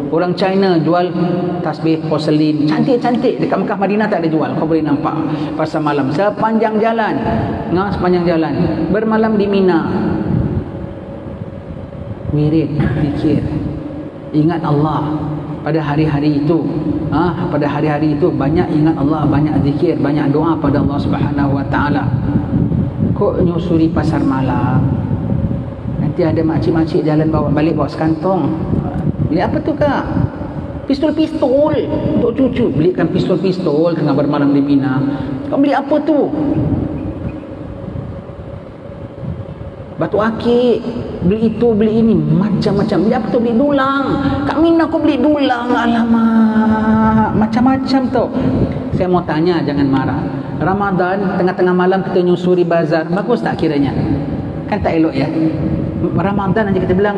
Orang China jual tasbih porselin. Cantik-cantik. Dekat Mekah Madinah tak ada jual. Kau boleh nampak pasar malam sepanjang jalan. Sepanjang jalan. Bermalam di Mina. Wirid, fikir. Ingat Allah. Pada hari-hari itu, pada hari-hari itu banyak ingat Allah, banyak zikir, banyak doa pada Allah Subhanahu Wa Taala. Kok nyusuri pasar malam? Nanti ada makcik-makcik jalan bawa balik bawa sekantong. Beli apa tu kak? Pistol-pistol untuk cucu. Belikan pistol-pistol tengah bermalam di Mina. Kau beli apa tu? Batu akik, beli itu, beli ini, macam-macam. Beli apa tu? Beli dulang. Kak Mina kau beli dulang. Alamak, macam-macam tu. Saya mau tanya, jangan marah. Ramadan, tengah-tengah malam kita nyusuri bazar, bagus tak kiranya? Kan tak elok ya. Ramadan aja kita bilang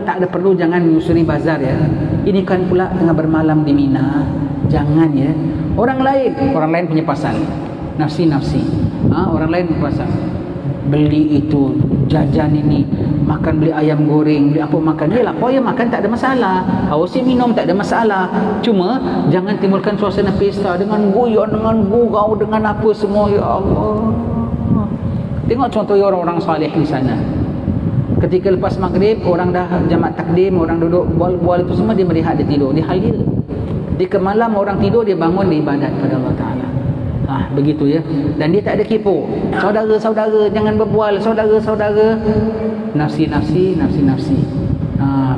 tak ada perlu, jangan nyusuri bazar ya. Ini kan pula tengah bermalam di Mina. Jangan ya. Orang lain punya pasal. Nafsi-nafsi. Orang lain punya pasal. Beli itu, jajan ini, makan, beli ayam goreng, beli apa makan. Yalah, kau yang makan tak ada masalah. Awasi minum tak ada masalah. Cuma jangan timbulkan suasana pesta dengan guyon, dengan gurau, dengan apa semua. Ya Allah. Tengok contoh orang-orang salih di sana. Ketika lepas maghrib, orang dah jamak takdim, orang duduk bual-bual itu semua, dia melihat, dia tidur, dia halil. Di kemalam orang tidur, dia bangun, dia ibadat pada Allah Ta'ala. Begitu ya. Dan dia tak ada kepo. Saudara-saudara jangan berbual, saudara-saudara nafsi-nafsi, nafsi-nafsi.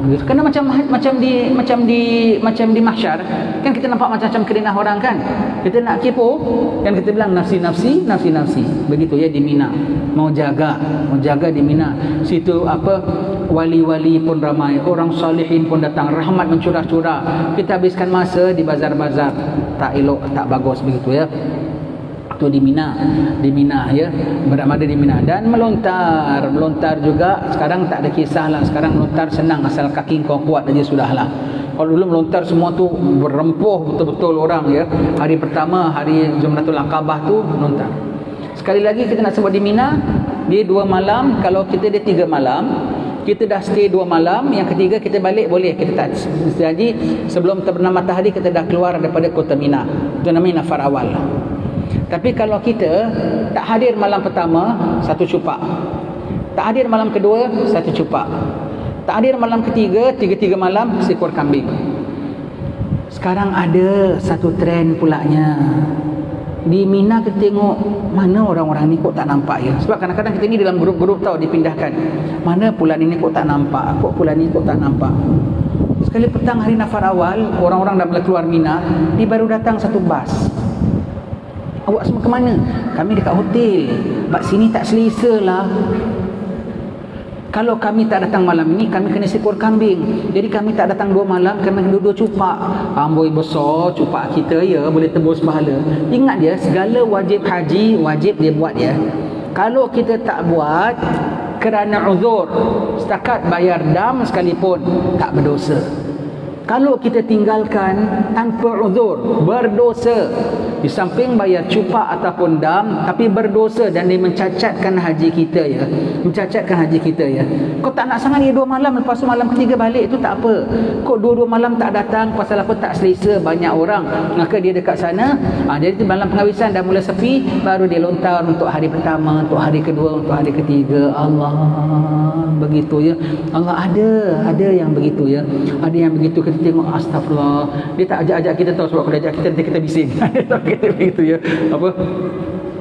Begitu. Kerana macam di mahsyar kan kita nampak macam-macam kerenah orang kan. Kita nak kepo kan, kita bilang nafsi-nafsi, nafsi-nafsi. Begitu ya di Mina. Mau jaga di Mina. Situ wali-wali pun ramai, orang salihin pun datang, rahmat mencurah-curah. Kita habiskan masa di bazar-bazar. Tak elok, tak bagus begitu ya. Di Mina ya, berada di Mina. Dan melontar juga sekarang tak ada kisah lah. Sekarang melontar senang, asal kaki kau kuat aja sudahlah. Kalau dulu melontar semua tu berempuh betul-betul orang ya. Hari pertama, hari Jumratul Aqabah tu melontar. Sekali lagi kita nak sebut di Mina, dia 2 malam. Kalau kita dia 3 malam, kita dah stay 2 malam, yang ketiga kita balik boleh. Kita tak jadi sebelum terbenam matahari kita dah keluar daripada kota Mina. Itu namanya nafar awal. Tapi kalau kita tak hadir malam pertama, 1 cupak. Tak hadir malam kedua, 1 cupak. Tak hadir malam ketiga, 3 malam, seekor kambing. Sekarang ada satu trend pulaknya. Di Mina kita tengok, mana orang-orang ni kok tak nampak ya. Sebab kadang-kadang kita ni dalam grup-grup tahu dipindahkan. Mana pula ni kok tak nampak, kok pula ni kok tak nampak. Sekali petang hari nafar awal, orang-orang dah mula keluar Mina, dia baru datang satu bas. Awak semua ke mana? Kami dekat hotel. Bak sini tak selesa lah. Kalau kami tak datang malam ini, kami kena seekor kambing. Jadi kami tak datang 2 malam, kami kena 2 cupak. Amboi besar cupak kita ya, boleh tembus pahala. Ingat dia, segala wajib haji, wajib dia buat ya. Kalau kita tak buat kerana uzur, setakat bayar dam sekalipun, tak berdosa. Kalau kita tinggalkan tanpa uzur, berdosa. Di samping bayar cupak ataupun dam, tapi berdosa dan dia mencacatkan haji kita ya. Mencacatkan haji kita ya. Kau tak nak sangat dia 2 malam, lepas tu malam ketiga balik tu tak apa. Kau 2 malam tak datang, pasal apa? Tak selesa banyak orang. Maka dia dekat sana, jadi malam penghabisan dah mula sepi, baru dia lontar untuk hari pertama, untuk hari kedua, untuk hari ketiga. Allah, begitu ya. Allah ada yang begitu ya. Ada yang begitu, kita tengok astagfirullah. Dia tak ajak-ajak kita tahu, sebab kalau ajak kita nanti kita bising. Kita begitu ya. Apa?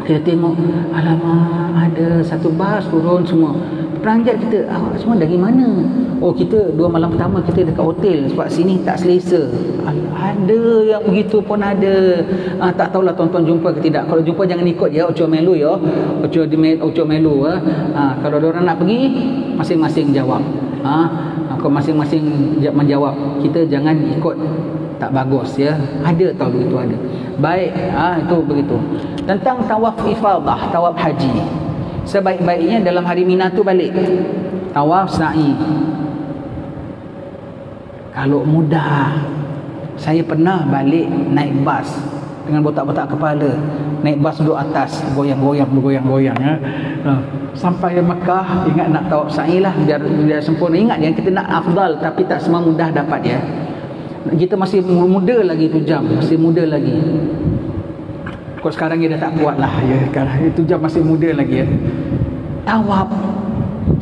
Kita tengok, alamak, ada satu bas turun semua. Peranjat kita, awak semua dari mana? Oh, kita 2 malam pertama kita dekat hotel, sebab sini tak selesa. Ada yang begitu pun ada. Tak tahulah tuan-tuan jumpa ke tidak. Kalau jumpa jangan ikut ya, Oco Melu ya. Oco Melu. Kalau diorang nak pergi, masing-masing jawab. Kalau masing-masing menjawab, kita jangan ikut. tak bagus ya. Ada tahu begitu ada. Baik, itu begitu. Tentang tawaf ifadah, tawaf haji. Sebaik-baiknya dalam hari Mina tu balik. Tawaf sa'i. Kalau mudah, saya pernah balik naik bas dengan botak-botak kepala, naik bas duduk atas, goyang-goyang ya. Sampai Mekah, ingat nak tawaf sa'i lah, biar sempurna. Ingat yang kita nak afdal, tapi tak semua mudah dapat ya. Kita masih muda lagi, itu jam masih muda lagi. Kok sekarang dia dah tak kuat lah ya, itu jam masih muda lagi ya. Tawaf,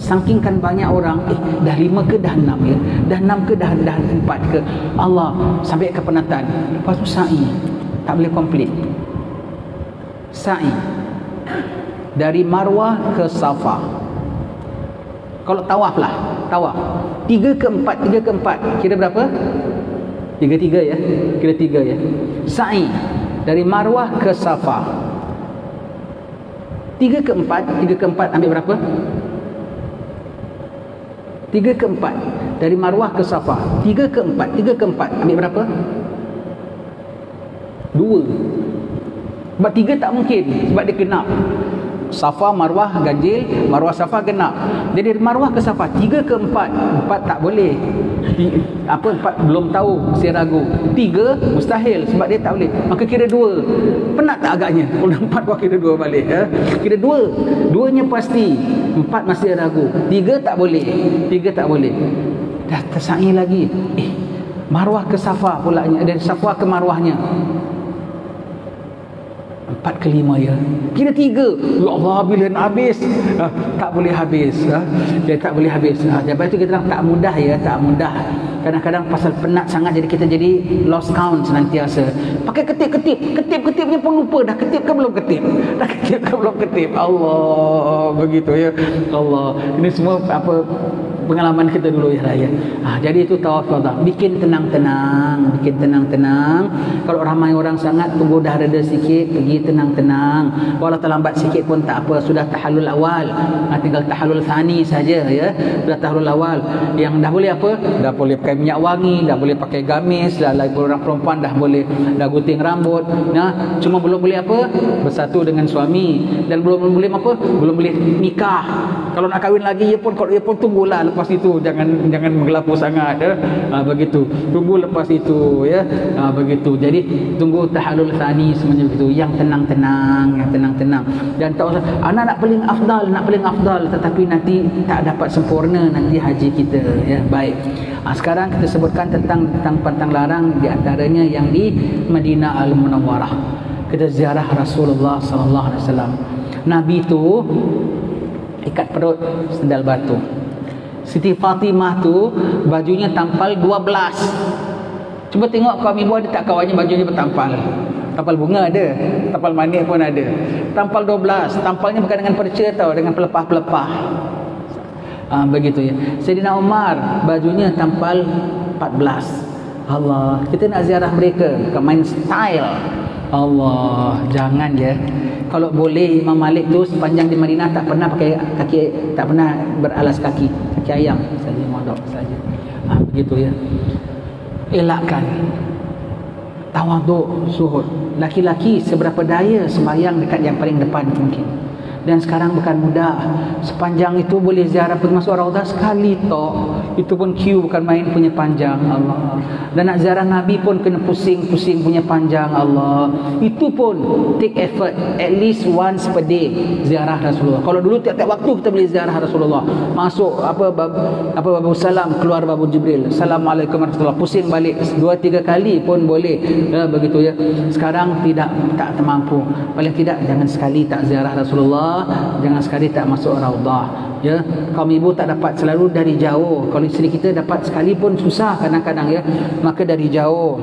sangkingkan banyak orang, dah 5 ke dah 6 ya, dah 6 ke dah 4 ke, Allah, sampai ke penatan. Lepas tu sa'i, tak boleh komplit. Sa'i dari Marwah ke Safa. Kalau tawaf lah, tawaf 3 ke 4, kira berapa? 3 ya, kira 3 ya. Sa'i dari Marwah ke Safa 3 ke 4 ambil berapa? 3 ke 4 dari Marwah ke Safa 3 ke 4 ambil berapa? 2. Sebab 3 tak mungkin, sebab dia genap. Safa Marwah ganjil, Marwah Safa genap. Jadi dari Marwah ke Safa 3 ke 4 tak boleh. 4 belum tahu, masih ragu. 3 mustahil sebab dia tak boleh. Maka kira 2. Penat tak agaknya? Kalau 4 gua kira 2 balik ya. Kira 2. 2-nya pasti. 4 masih ragu. 3 tak boleh. 3 tak boleh. Dah tersaing lagi. Marwah ke Safa pula, dari Safa ke Marwahnya 4 ke 5 ya. Kira 3. Ya Allah, bila nak habis? Tak boleh habis. Dia tak boleh habis. Lepas itu kita tak mudah ya, tak mudah. Kadang-kadang pasal penat sangat, jadi kita jadi lost count senantiasa. Pakai ketip-ketipnya pun lupa. Dah ketip ke belum ketip? Dah ketip ke belum ketip? Allah, begitu ya. Allah. Ini semua pengalaman kita dulu ya raya. Jadi itu tawaf ifadah. Bikin tenang-tenang. Kalau ramai orang sangat, tunggu dah reda sikit, pergi tenang-tenang. Walau terlambat sikit pun tak apa. Sudah tahallul awal, tinggal tahallul thani saja ya. Sudah tahallul awal. Yang dah boleh apa? Dah boleh pakai minyak wangi, dah boleh pakai gamis, dah lagi orang perempuan dah boleh dah gunting rambut. Cuma belum boleh apa? Bersatu dengan suami, dan belum boleh apa? Belum boleh nikah. Kalau nak kahwin lagi, kalau ia pun tunggulah lepas itu, jangan menggelapu sangat ya. Begitu, tunggu lepas itu ya. Begitu. Jadi tunggu tahallul thani semuanya begitu, yang tenang-tenang. Dan tak usah nak paling afdal, tetapi nanti tak dapat sempurna nanti haji kita ya. Baik. Sekarang kita sebutkan tentang pantang larang, di antaranya yang di Madinah Al-Munawwarah. Kita ziarah Rasulullah sallallahu alaihi wasallam. Nabi tu ikat perut sendal batu. Siti Fatimah tu bajunya tampal 12. Cuba tengok kaum ibu ada tak kawannya bajunya bertampal. Tampal bunga ada, tampal manik pun ada. Tampal 12. Tampalnya bukan dengan perca tau, dengan pelepah-pelepah. Begitu ya. Sayyidina Umar bajunya tampal 14. Allah, kita nak ziarah mereka, bukan main style. Allah, jangan ya. Kalau boleh, Imam Malik tu sepanjang di Madinah tak pernah pakai kaki, tak pernah beralas kaki ayam saja, modok saja. Begitu ya. Elakkan tawaduk, zuhud. Laki-laki seberapa daya sembahyang dekat yang paling depan mungkin. Dan sekarang bukan mudah. Sepanjang itu boleh ziarah pergi masuk Raudah sekali tok. Itu pun queue bukan main punya panjang, Allah. Dan nak ziarah Nabi pun kena pusing-pusing punya panjang, Allah. Itu pun take effort, at least once per day ziarah Rasulullah. Kalau dulu tiap-tiap waktu kita boleh ziarah Rasulullah. Masuk babu salam, keluar babu Jibril. Assalamualaikum warahmatullahi wabarakatuh. Pusing balik 2-3 kali pun boleh. Begitu ya. Sekarang tak termampu. Paling tidak jangan sekali tak ziarah Rasulullah. Jangan sekali tak masuk Raudah ya. Kaum ibu tak dapat, selalu dari jauh. Kalau isteri kita dapat sekali pun susah kadang-kadang ya. Maka dari jauh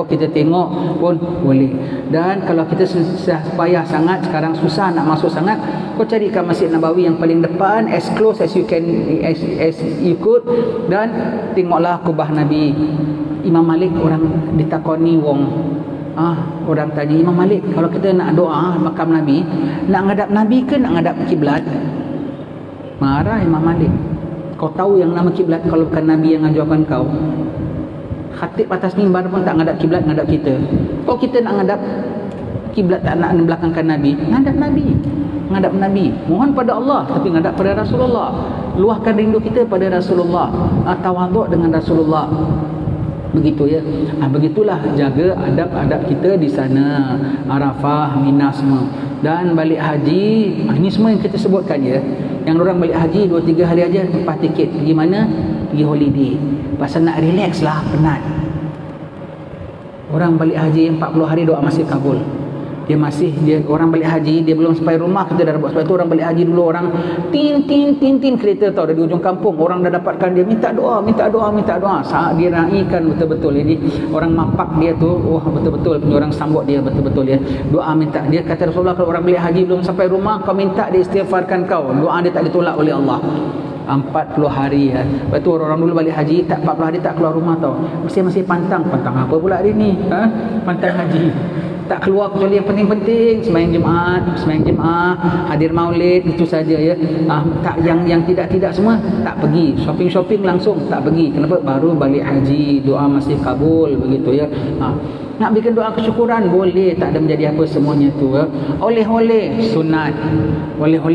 kita tengok pun boleh. Dan kalau kita susah payah sangat, sekarang susah nak masuk sangat, kau carikan Masjid Nabawi yang paling depan, as close as you can, as you could. Dan tengoklah kubah Nabi. Imam Malik orang ditakoni orang tanya, Imam Malik, kalau kita nak doa makam Nabi, nak ngadap Nabi ke nak ngadap kiblat? Marah Imam Malik. Kau tahu yang nama kiblat kalau bukan Nabi yang ajarkan kau? Khatib atas mimbar pun tak ngadap kiblat, ngadap kita. Kalau kita nak ngadap kiblat, tak nak belakangkan Nabi, ngadap Nabi, ngadap Nabi. Mohon pada Allah tapi ngadap pada Rasulullah. Luahkan rindu kita pada Rasulullah, tawaduk dengan Rasulullah. Begitu ya. Begitulah jaga adab-adab kita di sana, Arafah, Mina semua. Dan balik haji, ini semua yang kita sebutkan ya. Yang orang balik haji 2-3 hari aja lepas tiket. Pergi mana? Pergi holiday. Pasal nak relax lah, penat. Orang balik haji 40 hari doa masih kabul. Dia orang balik haji, dia belum sampai rumah, kita dah buat. Sebab tu orang balik haji dulu, orang tin kereta tau, dari ujung kampung orang dah dapatkan dia minta doa. Saat dia raikan betul-betul. Jadi orang mapak dia tu, betul-betul orang sambut dia betul-betul ya. Doa minta. Dia kata Rasulullah, kalau orang balik haji belum sampai rumah, kau minta dia istighfarkan kau. Doa dia tak ditolak oleh Allah. 40 hari ya. Lepas tu orang dulu balik haji 40 hari tak keluar rumah tau. Masih pantang apa pula hari ni? Pantang haji. Tak keluar kecuali yang penting-penting, sembahyang Jumaat, hadir Maulid, itu saja ya. Tak yang tidak semua tak pergi. Shopping langsung tak pergi. Kenapa? Baru balik haji, doa masih kabul begitu ya. Nak bikin doa kesyukuran boleh, tak ada menjadi apa semuanya tu ya. Oleh-oleh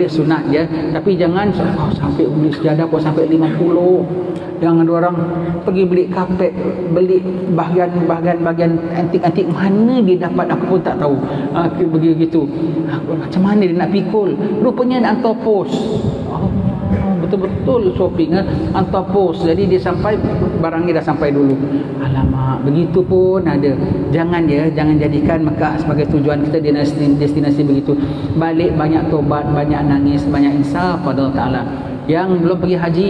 sunat ya. Tapi jangan sampai beli sejadah kau sampai 50. Jangan orang pergi beli kapet, beli bahagian antik-antik, mana dia dapat aku pun tak tahu. Begitu. Macam mana dia nak pikul? Rupanya nak hantar pos. Betul-betul shopping hantar pos. Jadi dia sampai, barangnya dah sampai dulu. Alamak, begitu pun ada. Jangan jadikan Mekah sebagai tujuan kita, destinasi begitu. Balik banyak tobat, banyak nangis, banyak insaf pada Allah Ta'ala. Yang belum pergi haji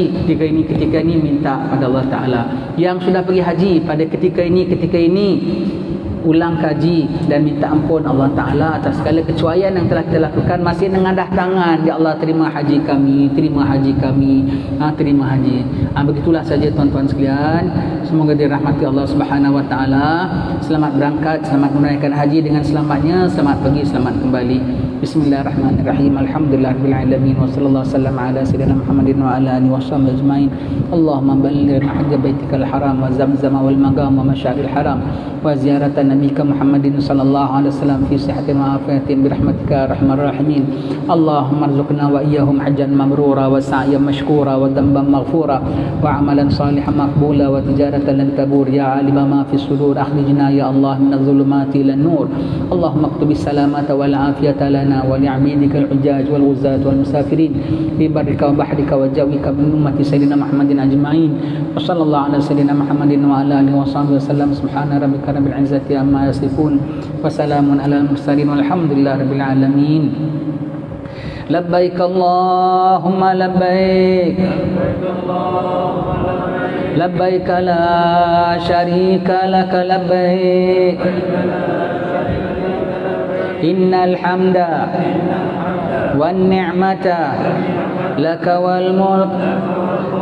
ketika ini minta pada Allah Ta'ala. Yang sudah pergi haji pada ketika ini ulang kaji dan minta ampun Allah Ta'ala atas segala kecuaian yang telah kita lakukan. Masih mengadah tangan, ya Allah terima haji kami, terima haji. Begitulah saja tuan-tuan sekalian. Semoga dirahmati Allah Subhanahu Wa Ta'ala. Selamat berangkat, selamat menunaikan haji dengan selamatnya, selamat pergi, selamat kembali. Bismillahirrahmanirrahim. Alhamdulillahirabbil alamin wa sallallahu wasallam ala sayyidina Muhammadin wa ala alihi washabbihi ajmain. Allahumma balligh hajj baitikal haram wa zamzam wal maqam wa masyaril haram wa ziyaratan nabiyika Muhammadin sallallahu alaihi wasallam fi sihhatin wa afiyatin bi rahmatika arhamar rahimin. Allahumma arzuqna wa iyyahum hajjan mabrura wa sa'yan mashkura wa dhanban maghfura wa amalan salihan maqbula wa tijaratan lan tabur. Ya alima ma fi sudur akhrijna ya Allah min adh-dhulumati ilan nur. Allahumma aktubis salamata wal afiyata lana ولعبيدك الحجاج والغزاة والمسافرين في برك وبحرك وجوك من أمة سيدنا محمد أجمعين وصلى الله على سيدنا محمد وعلى آله وصحبه وسلم. سبحان ربك رب العزة عما يصفون وسلام على المرسلين والحمد لله رب العالمين. لبيك اللهم لبيك لبيك لا شريك لك لبيك إن الحمد والنعمة لك والملك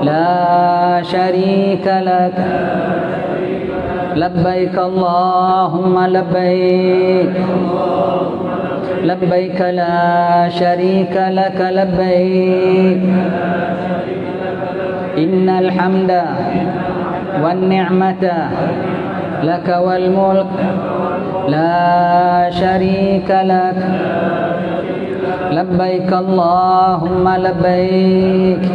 لا شريك لك لبيك اللهم لبيك لبيك لا شريك لك لبيك إن الحمد والنعمة لك والملك لا شريك لك لبيك اللهم لبيك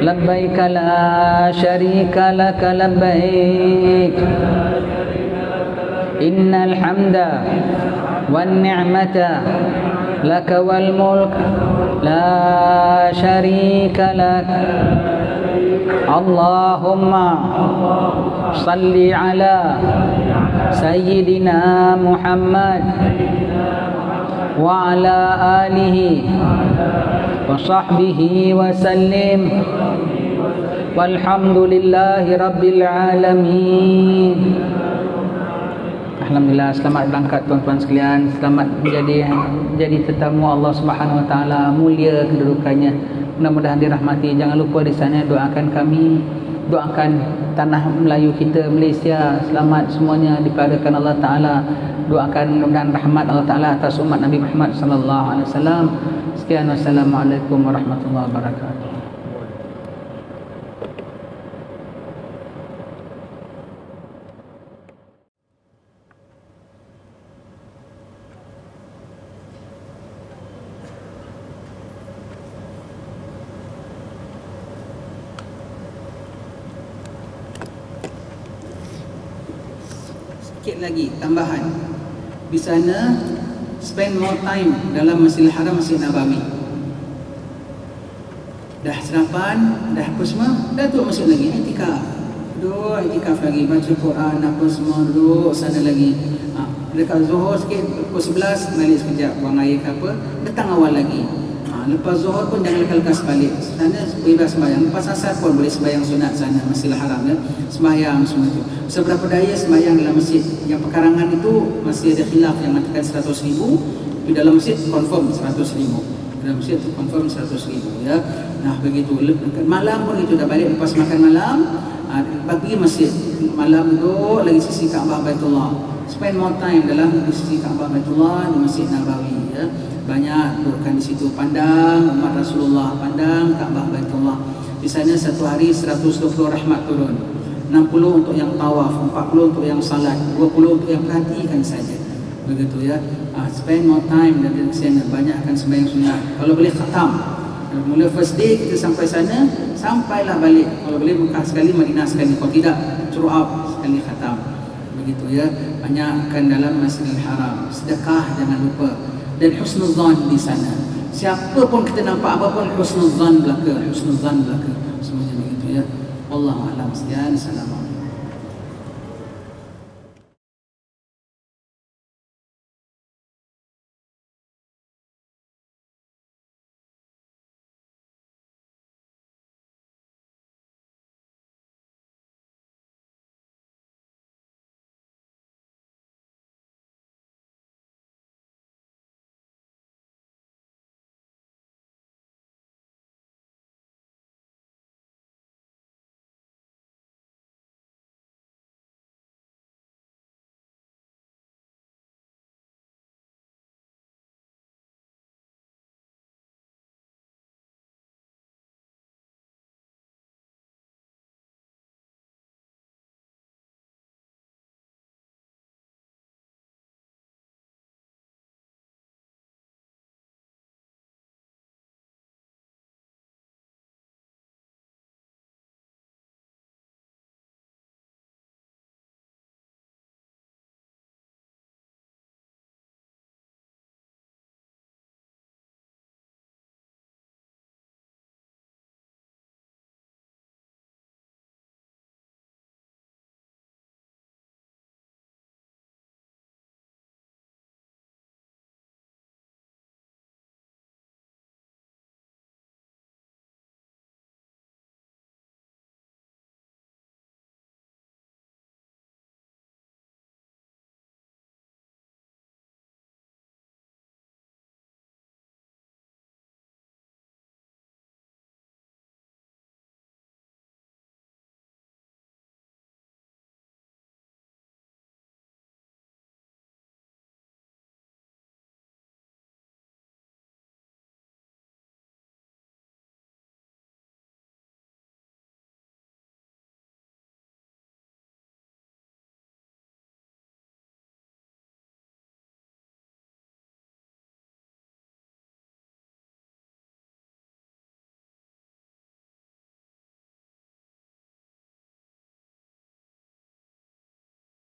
لبيك لا شريك لك لبيك إن الحمد والنعمة لك والملك لا شريك لك. اللهم صل على سيدنا محمد وعلى آله وصحبه وسلم والحمد لله رب العالمين. Alhamdulillah, selamat berangkat tuan-tuan sekalian. Selamat menjadi tetamu Allah Subhanahu Wa Taala. Mulia kedudukannya. Mudah-mudahan dirahmati. Jangan lupa di sana doakan kami, doakan tanah Melayu kita, Malaysia, selamat semuanya dipeliharakan Allah Taala. Doakan mudah-mudahan rahmat Allah Taala atas umat Nabi Muhammad sallallahu alaihi wasallam. Sekian, wassalamualaikum warahmatullahi wabarakatuh. sikit lagi tambahan. Di sana spend more time dalam Masjidil Haram, Masjid Nabawi. Dah sarapan, dah apa semua, dah tu masuk lagi iktikaf. Duduk iktikaf lagi, baca Quran apa semua, duduk sana lagi. Dekat Zuhur sikit, pukul 11 balik sekejap, buang air ke apa, datang awal lagi. Lepas Zuhur pun jangan lekas balik. Sana bebas sembahyang. Lepas asar pun boleh sembahyang sunat sana Masjidil Haram ya. Sembahyang semua itu. Seberapa daya sembahyang dalam masjid. Yang pekarangan itu masih ada khilaf yang mengatakan 100,000. Di dalam masjid confirm 100,000. Dalam masjid itu confirm 100,000 ya. Nah begitu. Malam pun itu dah balik lepas makan malam. Pergi masjid. Malam duduk lagi sisi Kaabah Baitullah. Spend more time dalam di sisi Kaabah Baitullah di Masjid Nabawi ya. Banyak dudukkan di situ, pandang umat Rasulullah, pandang Kaabah Baitullah. Di sana satu hari 120 rahmat turun. 60 untuk yang tawaf, 40 untuk yang salat, 20 untuk yang perhatikan saja. Begitu ya. Spend more time dan di sana banyakkan sembahyang sunat. Kalau boleh khatam. Mula first day kita sampai sana, sampailah balik. Kalau boleh Mekah sekali, Madinah sekali. Kalau tidak, throughout sekali khatam. Begitu ya. Banyakkan dalam Masjidil Haram. Sedekah jangan lupa. Dan husnuzan di sana. Siapa pun kita nampak apa pun husnuzan belaka, husnuzan belaka. Semuanya begitu ya. Wallahu a'lam. Sekian. Assalamualaikum.